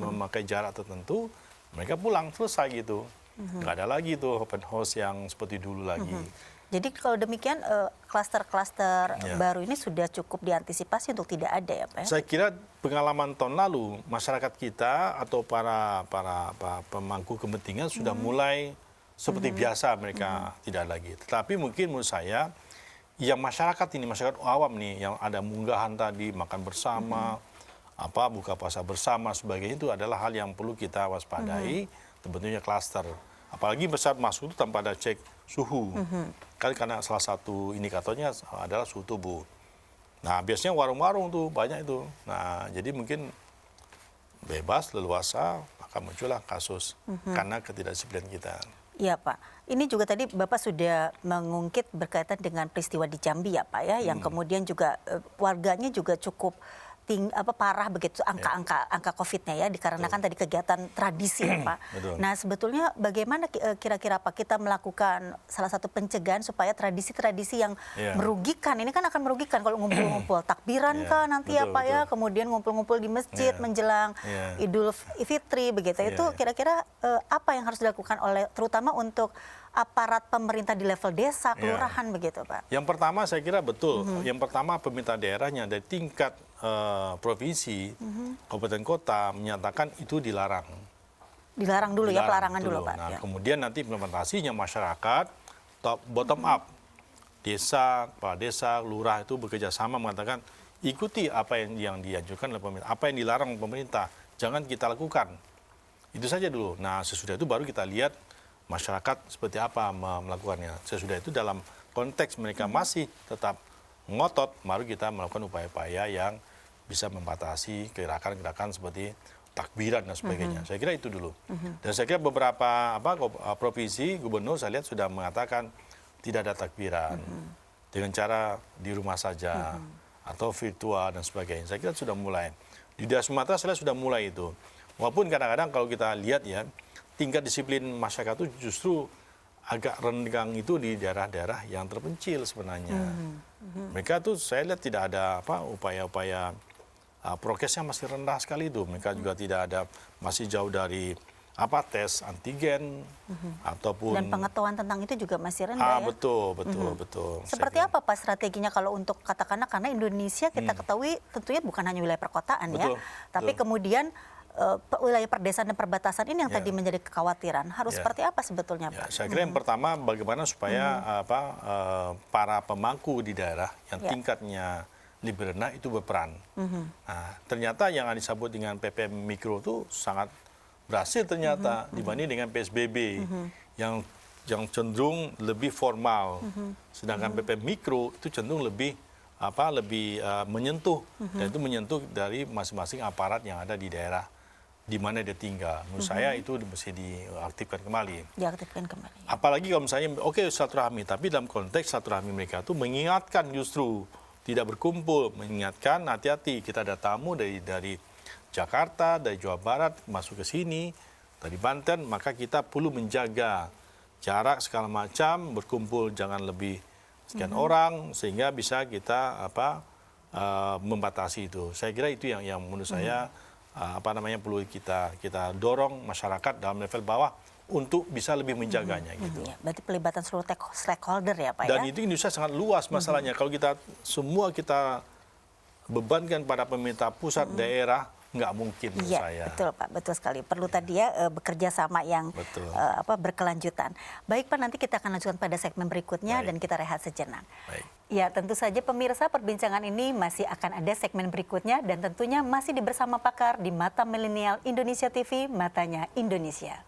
memakai jarak tertentu, mereka pulang selesai gitu. Nggak ada lagi tuh open house yang seperti dulu lagi. Jadi kalau demikian klaster-klaster baru ini sudah cukup diantisipasi untuk tidak ada ya Pak? Saya kira pengalaman tahun lalu masyarakat kita atau para pemangku kepentingan sudah mulai seperti biasa mereka tidak lagi. Tetapi mungkin menurut saya yang masyarakat awam nih yang ada munggahan tadi makan bersama, buka puasa bersama sebagainya itu adalah hal yang perlu kita waspadai. Tentunya klaster. Apalagi saat masuk itu tanpa ada cek suhu. Karena salah satu indikatornya adalah suhu tubuh. Nah, biasanya warung-warung tuh banyak itu. Nah, jadi mungkin bebas, leluasa, maka muncullah kasus karena ketidakdisiplinan kita. Iya Pak. Ini juga tadi Bapak sudah mengungkit berkaitan dengan peristiwa di Jambi ya Pak ya, yang kemudian juga warganya juga cukup parah begitu angka COVID-nya ya, dikarenakan tadi kegiatan tradisi ya Pak. Nah sebetulnya bagaimana kira-kira Pak kita melakukan salah satu pencegahan supaya tradisi-tradisi yang merugikan, ini kan akan merugikan kalau ngumpul-ngumpul, takbiran kah nanti ya Pak ya, kemudian ngumpul-ngumpul di masjid menjelang Idul Fitri begitu, itu kira-kira apa yang harus dilakukan oleh terutama untuk aparat pemerintah di level desa, kelurahan begitu Pak? Yang pertama saya kira betul, yang pertama pemerintah daerahnya dari tingkat provinsi, kabupaten kota menyatakan itu dilarang. Dilarang dulu ya, pelarangan dulu Pak. Nah, kemudian nanti implementasinya masyarakat bottom up. Desa, kepala desa, lurah itu bekerja sama mengatakan ikuti apa yang dianjurkan oleh pemerintah, apa yang dilarang pemerintah, jangan kita lakukan. Itu saja dulu. Nah, sesudah itu baru kita lihat masyarakat seperti apa melakukannya. Sesudah itu dalam konteks mereka masih tetap ngotot, baru kita melakukan upaya-upaya yang bisa membatasi gerakan-gerakan seperti takbiran dan sebagainya. Saya kira itu dulu. Dan saya kira beberapa provinsi, gubernur saya lihat sudah mengatakan tidak ada takbiran. Dengan cara di rumah saja atau virtual dan sebagainya. Saya kira sudah mulai. Di daerah Sumatera saya lihat sudah mulai itu. Walaupun kadang-kadang kalau kita lihat ya, tingkat disiplin masyarakat itu justru agak renggang itu di daerah-daerah yang terpencil sebenarnya. Mereka tuh saya lihat tidak ada upaya-upaya prokesnya masih rendah sekali itu. Mereka juga tidak ada, masih jauh dari tes antigen ataupun dan pengetahuan tentang itu juga masih rendah ya. Betul. Seperti apa Pak strateginya kalau untuk katakanlah karena Indonesia kita ketahui tentunya bukan hanya wilayah perkotaan ya, tapi kemudian wilayah perdesaan dan perbatasan ini yang tadi menjadi kekhawatiran. Harus seperti apa sebetulnya Pak? Saya kira yang pertama bagaimana supaya para pemangku di daerah yang tingkatnya lebih rendah itu berperan. Nah, ternyata yang disebut dengan PPM mikro itu sangat berhasil ternyata dibanding dengan PSBB yang cenderung lebih formal. Sedangkan PPM mikro itu cenderung lebih menyentuh dan itu menyentuh dari masing-masing aparat yang ada di daerah di mana dia tinggal. Menurut saya itu mesti diaktifkan kembali. Apalagi kalau misalnya silaturahmi, tapi dalam konteks silaturahmi mereka itu mengingatkan justru tidak berkumpul, mengingatkan hati-hati kita ada tamu dari Jakarta, dari Jawa Barat masuk ke sini, dari Banten, maka kita perlu menjaga jarak segala macam, berkumpul jangan lebih sekian orang sehingga bisa kita membatasi itu. Saya kira itu yang menurut saya perlu kita dorong masyarakat dalam level bawah untuk bisa lebih menjaganya gitu. Berarti pelibatan seluruh stakeholder ya Pak. Dan itu Indonesia sangat luas masalahnya. Kalau kita bebankan pada pemerintah pusat daerah, nggak mungkin menurut saya. Betul Pak, betul sekali. Perlu tadi ya bekerja sama yang berkelanjutan. Baik Pak, nanti kita akan lanjutkan pada segmen berikutnya dan kita rehat sejenak. Ya tentu saja pemirsa, perbincangan ini masih akan ada segmen berikutnya dan tentunya masih bersama pakar di Mata Milenial Indonesia TV, Matanya Indonesia.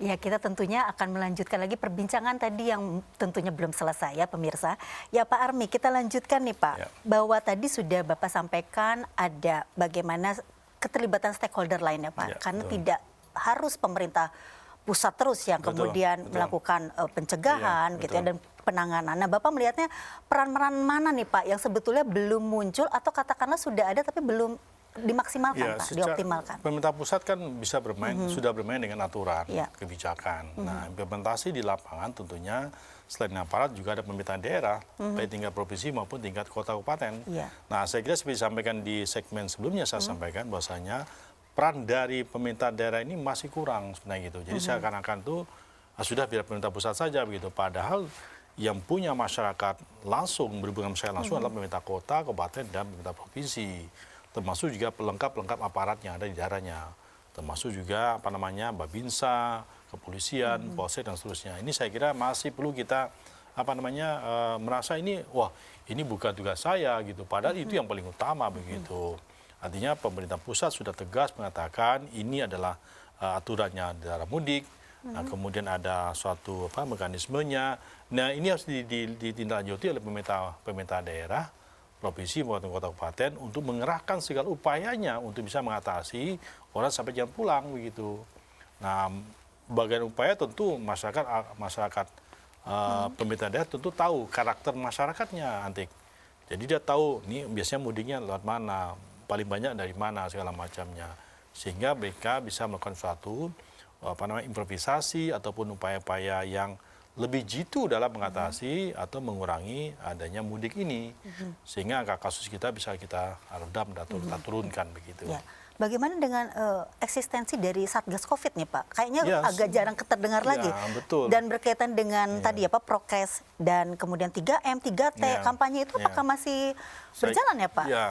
Ya, kita tentunya akan melanjutkan lagi perbincangan tadi yang tentunya belum selesai ya pemirsa. Ya Pak Army, kita lanjutkan nih Pak. Ya. Bahwa tadi sudah Bapak sampaikan ada bagaimana keterlibatan stakeholder lainnya Pak. Ya, karena betul. tidak harus pemerintah pusat terus yang kemudian melakukan pencegahan Iya, gitu ya betul. dan penanganan. Nah Bapak melihatnya peran-peran mana nih Pak yang sebetulnya belum muncul atau katakanlah sudah ada tapi belum dimaksimalkan Pak, dioptimalkan. Pemerintah pusat kan bisa bermain, sudah bermain dengan aturan, Ya. kebijakan. Nah, implementasi di lapangan tentunya selain aparat juga ada pemerintah daerah, baik tingkat provinsi maupun tingkat kota kabupaten. Ya. Nah, saya kira seperti disampaikan di segmen sebelumnya, saya sampaikan bahwasanya peran dari pemerintah daerah ini masih kurang sebenarnya gitu. Jadi seakan-akan tuh sudah biar pemerintah pusat saja begitu. Padahal yang punya masyarakat langsung, berhubungan masyarakat langsung adalah pemerintah kota, kabupaten, dan pemerintah provinsi. Termasuk juga pelengkap-pelengkap aparat yang ada di daerahnya. Termasuk juga Babinsa, kepolisian, polsek dan seterusnya. Ini saya kira masih perlu kita merasa ini wah ini bukan tugas saya gitu. Padahal itu yang paling utama begitu. Artinya pemerintah pusat sudah tegas mengatakan ini adalah aturannya daerah mudik. Nah, kemudian ada suatu mekanismenya. Nah, ini harus ditindaklanjuti oleh pemerintah daerah, provinsi maupun kota kabupaten untuk mengerahkan segala upayanya untuk bisa mengatasi orang sampai jam pulang begitu. Nah, bagian upaya tentu masyarakat pemerintah daerah tentu tahu karakter masyarakatnya, Antik. Jadi dia tahu nih biasanya mudiknya lewat mana, paling banyak dari mana segala macamnya, sehingga mereka bisa melakukan suatu improvisasi ataupun upaya-upaya yang lebih jitu dalam mengatasi atau mengurangi adanya mudik ini, sehingga angka kasus kita bisa kita redam dan kita turunkan begitu. Ya. Bagaimana dengan eksistensi dari Satgas Covid nih Pak? Kayaknya Ya, agak jarang terdengar lagi. betul. Dan berkaitan dengan tadi prokes dan kemudian 3M, 3T, Ya. kampanye itu apakah masih berjalan ya Pak? Ya,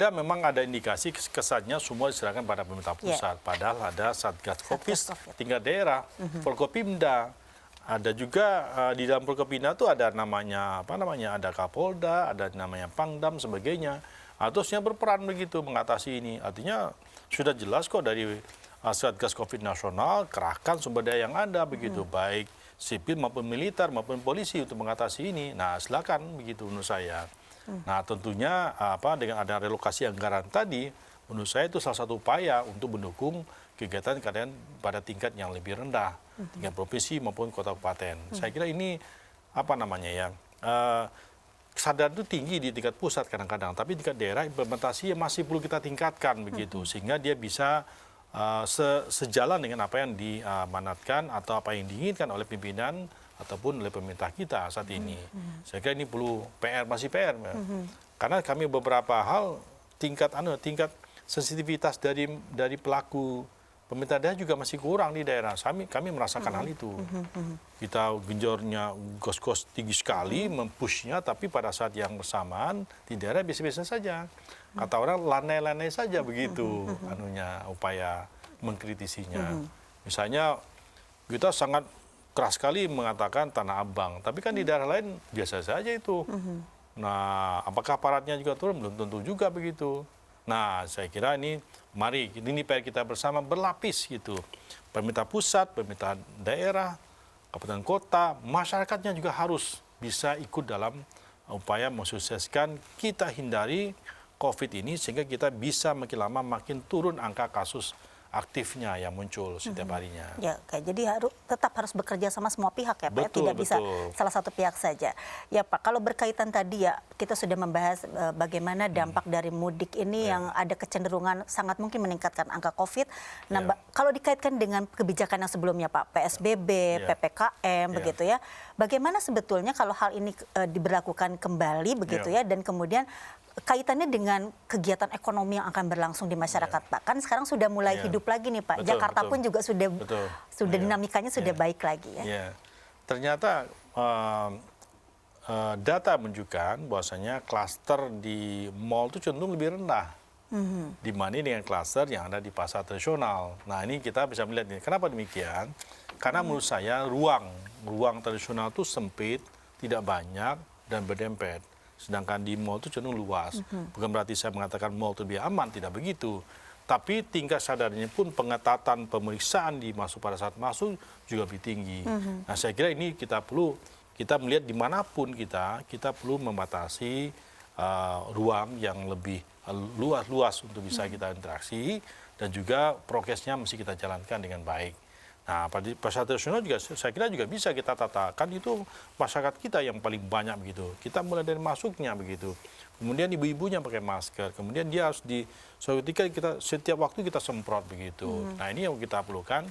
memang ada indikasi kesannya semua diserahkan pada pemerintah pusat. Padahal ada Satgas Covid tingkat daerah, Forkopimda. Ada juga di dalam Forkopimda itu ada ada Kapolda, ada namanya Pangdam, sebagainya. Harusnya berperan begitu mengatasi ini. Artinya sudah jelas kok dari Satgas Covid nasional, kerahkan sumber daya yang ada begitu, baik sipil maupun militer maupun polisi untuk mengatasi ini. Nah, silakan begitu menurut saya. Nah, tentunya dengan ada relokasi anggaran tadi, menurut saya itu salah satu upaya untuk mendukung kegiatan pada tingkat yang lebih rendah, tingkat provinsi maupun kota kabupaten. Saya kira ini kesadaran itu tinggi di tingkat pusat kadang-kadang, tapi tingkat daerah implementasi masih perlu kita tingkatkan begitu, sehingga dia bisa sejalan dengan apa yang diamanatkan atau apa yang diinginkan oleh pimpinan ataupun oleh pemerintah kita saat ini. Saya kira ini perlu masih PR. Karena kami beberapa hal tingkat sensitivitas dari pelaku pemerintah daerah juga masih kurang di daerah. Kami merasakan hal itu. Kita genjornya gos-gos tinggi sekali, mempushnya, tapi pada saat yang bersamaan di daerah biasa-biasa saja. Kata orang lanai-lanai saja begitu upaya mengkritisinya. Misalnya kita sangat keras sekali mengatakan Tanah Abang, tapi kan di daerah lain biasa saja itu. Nah, apakah aparatnya juga turun? Belum tentu juga begitu. Nah, saya kira ini PR kita bersama berlapis gitu. Pemerintah pusat, pemerintah daerah, kabupaten kota, masyarakatnya juga harus bisa ikut dalam upaya mensukseskan kita hindari COVID ini sehingga kita bisa makin lama makin turun angka kasus aktifnya yang muncul setiap harinya. Ya, jadi tetap harus bekerja sama semua pihak ya Pak, tidak bisa salah satu pihak saja. Ya Pak, kalau berkaitan tadi ya kita sudah membahas bagaimana dampak dari mudik ini yang ada kecenderungan sangat mungkin meningkatkan angka COVID. Nah, kalau dikaitkan dengan kebijakan yang sebelumnya Pak, PSBB, PPKM begitu ya. Bagaimana sebetulnya kalau hal ini diberlakukan kembali begitu ya, dan kemudian kaitannya dengan kegiatan ekonomi yang akan berlangsung di masyarakat Pak. Kan sekarang sudah mulai hidup lagi nih Pak. Jakarta pun juga sudah dinamikanya sudah baik lagi ya. Ternyata data menunjukkan bahwasanya klaster di mall itu cenderung lebih rendah dibanding dengan klaster yang ada di pasar tradisional. Nah, ini kita bisa melihat ini. Kenapa demikian? Karena menurut saya ruang tradisional itu sempit, tidak banyak dan berdempet. Sedangkan di mall itu cenderung luas. Bukan berarti saya mengatakan mall itu lebih aman, tidak begitu. tapi tingkat sadarnya pun pengetatan pemeriksaan pada saat masuk juga lebih tinggi. Nah, saya kira ini kita melihat dimanapun kita perlu membatasi ruang yang lebih luas untuk bisa kita interaksi, dan juga prokesnya mesti kita jalankan dengan baik. Nah, pada pasar tradisional juga saya kira juga bisa kita tatakan, itu masyarakat kita yang paling banyak begitu. Kita mulai dari masuknya begitu. Kemudian ibu-ibunya pakai masker, kemudian dia harus suatu ketika setiap waktu kita semprot begitu. Nah, ini yang kita perlukan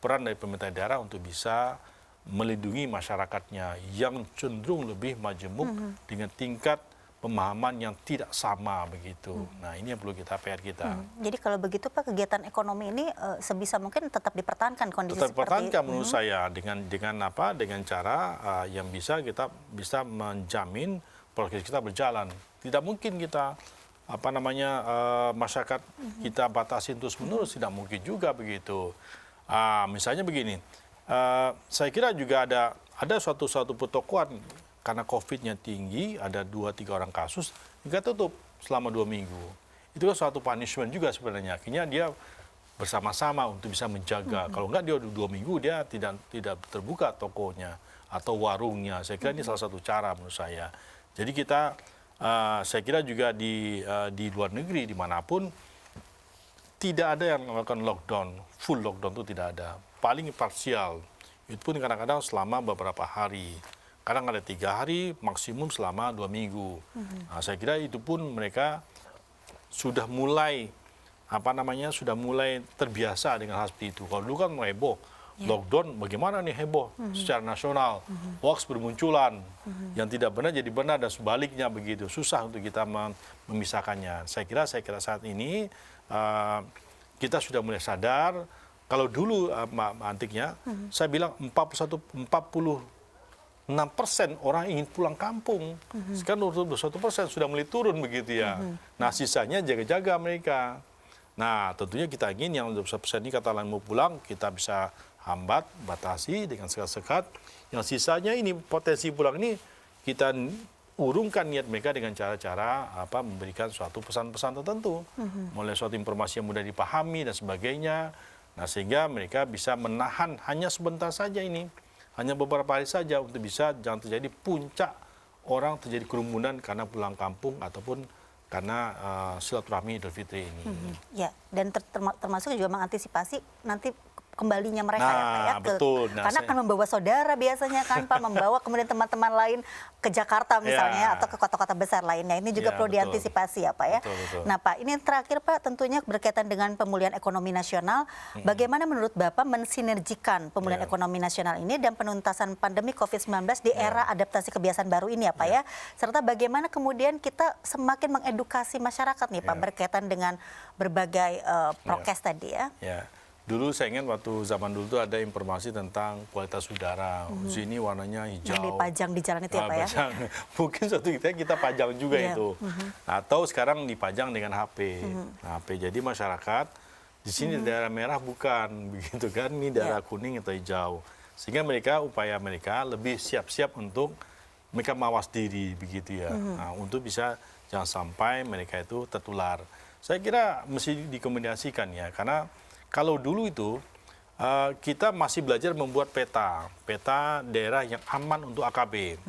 peran dari pemerintah daerah untuk bisa melindungi masyarakatnya yang cenderung lebih majemuk dengan tingkat pemahaman yang tidak sama begitu. Nah, ini yang perlu PR kita. Jadi kalau begitu Pak, kegiatan ekonomi ini sebisa mungkin tetap dipertahankan kondisi tetap seperti dipertahankan menurut saya dengan cara yang kita bisa menjamin prokes kita berjalan. Tidak mungkin kita masyarakat kita batasi terus-menerus, tidak mungkin juga begitu. Misalnya begini, saya kira juga ada suatu pertokoan karena COVID-nya tinggi, ada 2-3 orang kasus, kita tutup selama 2 minggu. Itu kan suatu punishment juga sebenarnya. Akhirnya dia bersama-sama untuk bisa menjaga. Kalau enggak, dia 2 minggu dia tidak terbuka tokonya atau warungnya. Saya kira ini salah satu cara menurut saya. Jadi saya kira juga di luar negeri, dimanapun, tidak ada yang melakukan lockdown, full lockdown itu tidak ada. Paling parsial, itu pun kadang-kadang selama beberapa hari. Kadang ada 3 hari, maksimum selama 2 minggu. Nah, saya kira itu pun mereka sudah mulai terbiasa dengan hal seperti itu. Kalau dulu kan heboh, lockdown bagaimana nih heboh secara nasional, hoax bermunculan, yang tidak benar jadi benar dan sebaliknya begitu. Susah untuk kita memisahkannya. Saya kira saat ini kita sudah mulai sadar. Kalau dulu antiknya, saya bilang 46% orang ingin pulang kampung. Sekarang 21% sudah mulai turun begitu ya. Nah, sisanya jaga-jaga mereka. Nah, tentunya kita ingin yang 21% ini katakan mau pulang, kita bisa hambat, batasi dengan sekat-sekat. Yang sisanya ini potensi pulang ini kita urungkan niat mereka dengan cara-cara memberikan suatu pesan-pesan tertentu. Mulai suatu informasi yang mudah dipahami dan sebagainya. Nah, sehingga mereka bisa menahan hanya sebentar saja ini. Hanya beberapa hari saja untuk bisa jangan terjadi puncak orang terjadi kerumunan karena pulang kampung ataupun karena silaturahmi Idul Fitri ini. Ya, dan termasuk juga mengantisipasi nanti kembalinya mereka ya Pak ya. Betul. Karena akan membawa saudara biasanya kan Pak, membawa kemudian teman-teman lain ke Jakarta misalnya atau ke kota-kota besar lainnya. Ini juga perlu diantisipasi ya Pak ya. Betul. Nah Pak, ini yang terakhir Pak, tentunya berkaitan dengan pemulihan ekonomi nasional. Bagaimana menurut Bapak mensinergikan pemulihan ekonomi nasional ini dan penuntasan pandemi COVID-19 di era adaptasi kebiasaan baru ini ya Pak ya. Serta bagaimana kemudian kita semakin mengedukasi masyarakat nih Pak berkaitan dengan berbagai prokes tadi ya. Dulu saya ingat waktu zaman dulu tuh ada informasi tentang kualitas udara. Sini warnanya hijau. Yang dipajang di jalan itu ya Pak ya? Mungkin suatu kita pajang juga itu. Atau sekarang dipajang dengan HP. HP. Jadi masyarakat di sini daerah merah bukan begitu kan? Ini daerah kuning atau hijau. Sehingga upaya mereka lebih siap-siap untuk mereka mawas diri begitu ya. Nah, untuk bisa jangan sampai mereka itu tertular. Saya kira mesti dikombinasikan ya, karena kalau dulu itu kita masih belajar membuat peta daerah yang aman untuk AKB.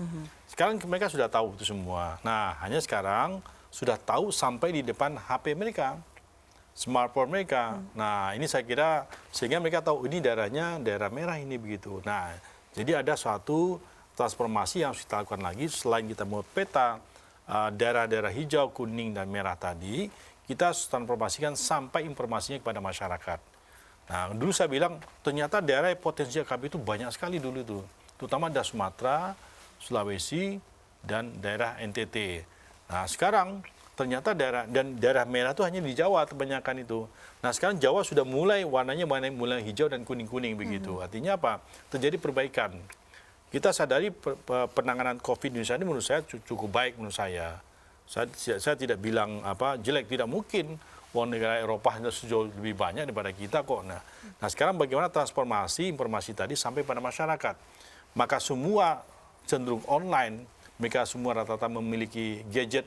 Sekarang mereka sudah tahu itu semua. Nah, hanya sekarang sudah tahu sampai di depan HP mereka, smartphone mereka. Nah, ini saya kira sehingga mereka tahu ini daerahnya daerah merah ini begitu. Nah, jadi ada suatu transformasi yang harus kita lakukan lagi selain kita membuat peta daerah-daerah hijau, kuning, dan merah tadi. Kita transformasikan sampai informasinya kepada masyarakat. Nah, dulu saya bilang ternyata daerah potensi AKB itu banyak sekali dulu itu. Terutama ada Sumatera, Sulawesi, dan daerah NTT. Nah, sekarang ternyata daerah merah itu hanya di Jawa kebanyakan itu. Nah, sekarang Jawa sudah mulai warnanya mulai hijau dan kuning-kuning begitu. Artinya apa? Terjadi perbaikan. Kita sadari penanganan COVID di Indonesia ini menurut saya cukup baik menurut saya. Saya tidak bilang jelek, tidak mungkin. Uang negara Eropa sejauh lebih banyak daripada kita kok. Nah, sekarang bagaimana transformasi informasi tadi sampai pada masyarakat? Maka semua cenderung online, mereka semua rata-rata memiliki gadget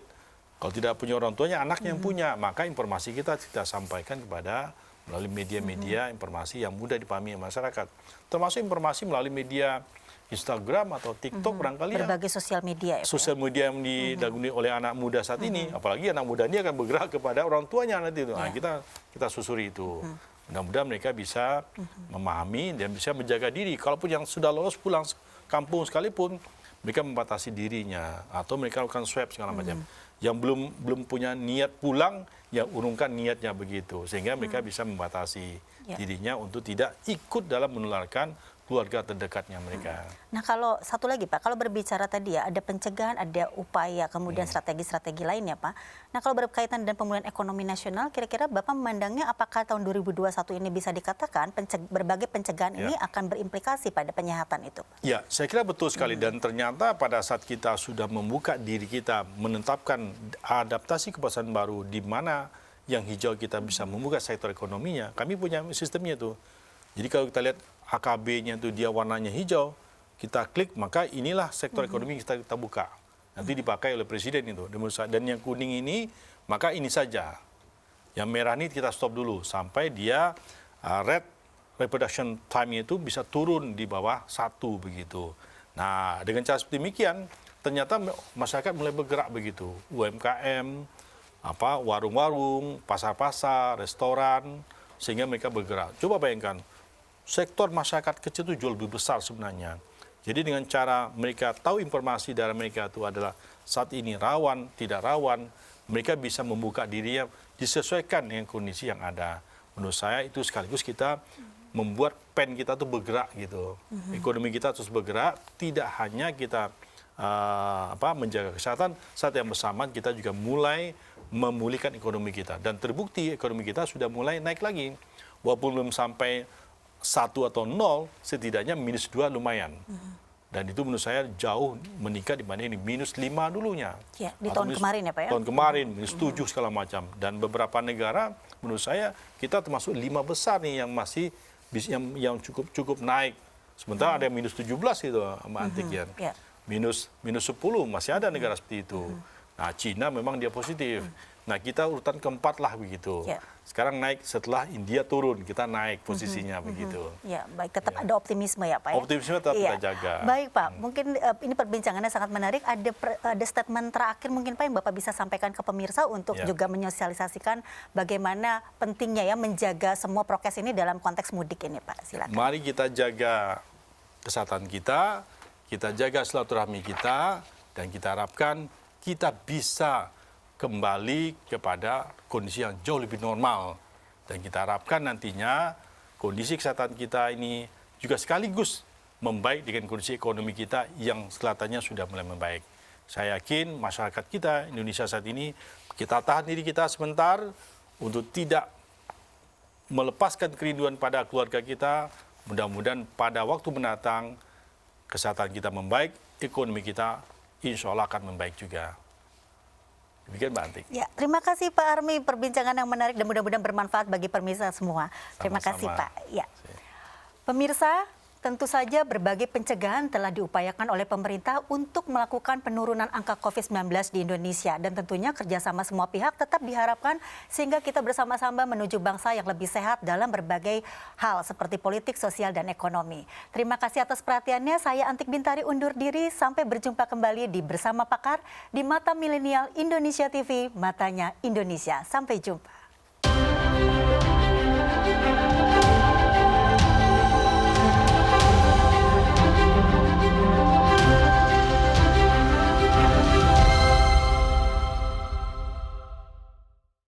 Kalau tidak punya orang tuanya, anaknya yang punya. Maka informasi kita sampaikan kepada melalui media-media informasi yang mudah dipahami masyarakat. Termasuk informasi melalui media Instagram atau TikTok barangkali berbagai sosial media. Sosial media yang didaguni oleh anak muda saat ini, apalagi anak muda ini akan bergerak kepada orang tuanya nanti itu. Nah, kita susuri itu. Mudah-mudahan mereka bisa memahami dan bisa menjaga diri. Kalaupun yang sudah lolos pulang kampung sekalipun, mereka membatasi dirinya atau mereka lakukan swab segala macam. Yang belum punya niat pulang, ya urungkan niatnya begitu, sehingga mereka bisa membatasi dirinya untuk tidak ikut dalam menularkan keluarga terdekatnya mereka. Nah, kalau satu lagi Pak, kalau berbicara tadi ya ada pencegahan, ada upaya, kemudian strategi-strategi lain ya Pak. Nah, kalau berkaitan dengan pemulihan ekonomi nasional, kira-kira Bapak memandangnya apakah tahun 2021 ini bisa dikatakan berbagai pencegahan ini akan berimplikasi pada penyehatan itu? Ya, saya kira betul sekali. Dan ternyata pada saat kita sudah membuka diri kita, menetapkan adaptasi kebiasaan baru di mana yang hijau kita bisa membuka sektor ekonominya, kami punya sistemnya tuh. Jadi kalau kita lihat AKB-nya itu dia warnanya hijau, kita klik maka inilah sektor ekonomi kita buka. Nanti dipakai oleh presiden itu. Dan yang kuning ini maka ini saja. Yang merah ini kita stop dulu sampai dia red reproduction time itu bisa turun di bawah 1 begitu. Nah, dengan cara seperti demikian ternyata masyarakat mulai bergerak begitu. UMKM, warung-warung, pasar-pasar, restoran, sehingga mereka bergerak. Coba bayangkan, sektor masyarakat kecil itu jauh lebih besar sebenarnya. Jadi dengan cara mereka tahu informasi dari mereka itu adalah saat ini rawan, tidak rawan, mereka bisa membuka dirinya disesuaikan dengan kondisi yang ada. Menurut saya itu sekaligus kita membuat pen kita tuh bergerak gitu. Ekonomi kita terus bergerak, tidak hanya kita menjaga kesehatan, saat yang bersamaan kita juga mulai memulihkan ekonomi kita. Dan terbukti ekonomi kita sudah mulai naik lagi. Walaupun belum sampai 1 atau 0, setidaknya -2 lumayan. Dan itu menurut saya jauh meningkat dibanding -5 dulunya. Ya, di tahun kemarin ya Pak ya? Tahun kemarin, -7 segala macam. Dan beberapa negara menurut saya kita termasuk 5 besar nih yang masih yang cukup naik. Sementara ada yang -17 itu Mbak Antik ya. -10 masih ada negara seperti itu. Nah, Cina memang dia positif. Nah, kita urutan keempat lah begitu. Sekarang naik setelah India turun, kita naik posisinya begitu. Ya, baik, tetap ada optimisme ya Pak ya? Optimisme tetap kita jaga. Baik Pak, mungkin ini perbincangannya sangat menarik. Ada statement terakhir mungkin Pak yang Bapak bisa sampaikan ke pemirsa untuk juga menyosialisasikan bagaimana pentingnya ya menjaga semua prokes ini dalam konteks mudik ini Pak. Silakan. Mari kita jaga kesehatan kita jaga silaturahmi kita, dan kita harapkan kita bisa kembali kepada kondisi yang jauh lebih normal. Dan kita harapkan nantinya kondisi kesehatan kita ini juga sekaligus membaik dengan kondisi ekonomi kita yang kelihatannya sudah mulai membaik. Saya yakin masyarakat kita, Indonesia saat ini, kita tahan diri kita sebentar untuk tidak melepaskan kerinduan pada keluarga kita. Mudah-mudahan pada waktu mendatang kesehatan kita membaik, ekonomi kita insya Allah akan membaik juga. Demikian Mbak Antik. Ya, terima kasih Pak Army, perbincangan yang menarik dan mudah-mudahan bermanfaat bagi pemirsa semua. Terima kasih Pak. Ya. Pemirsa, tentu saja berbagai pencegahan telah diupayakan oleh pemerintah untuk melakukan penurunan angka COVID-19 di Indonesia. Dan tentunya kerjasama semua pihak tetap diharapkan sehingga kita bersama-sama menuju bangsa yang lebih sehat dalam berbagai hal seperti politik, sosial, dan ekonomi. Terima kasih atas perhatiannya. Saya Antik Bintari undur diri. Sampai berjumpa kembali di Bersama Pakar di Mata Milenial Indonesia TV, matanya Indonesia. Sampai jumpa.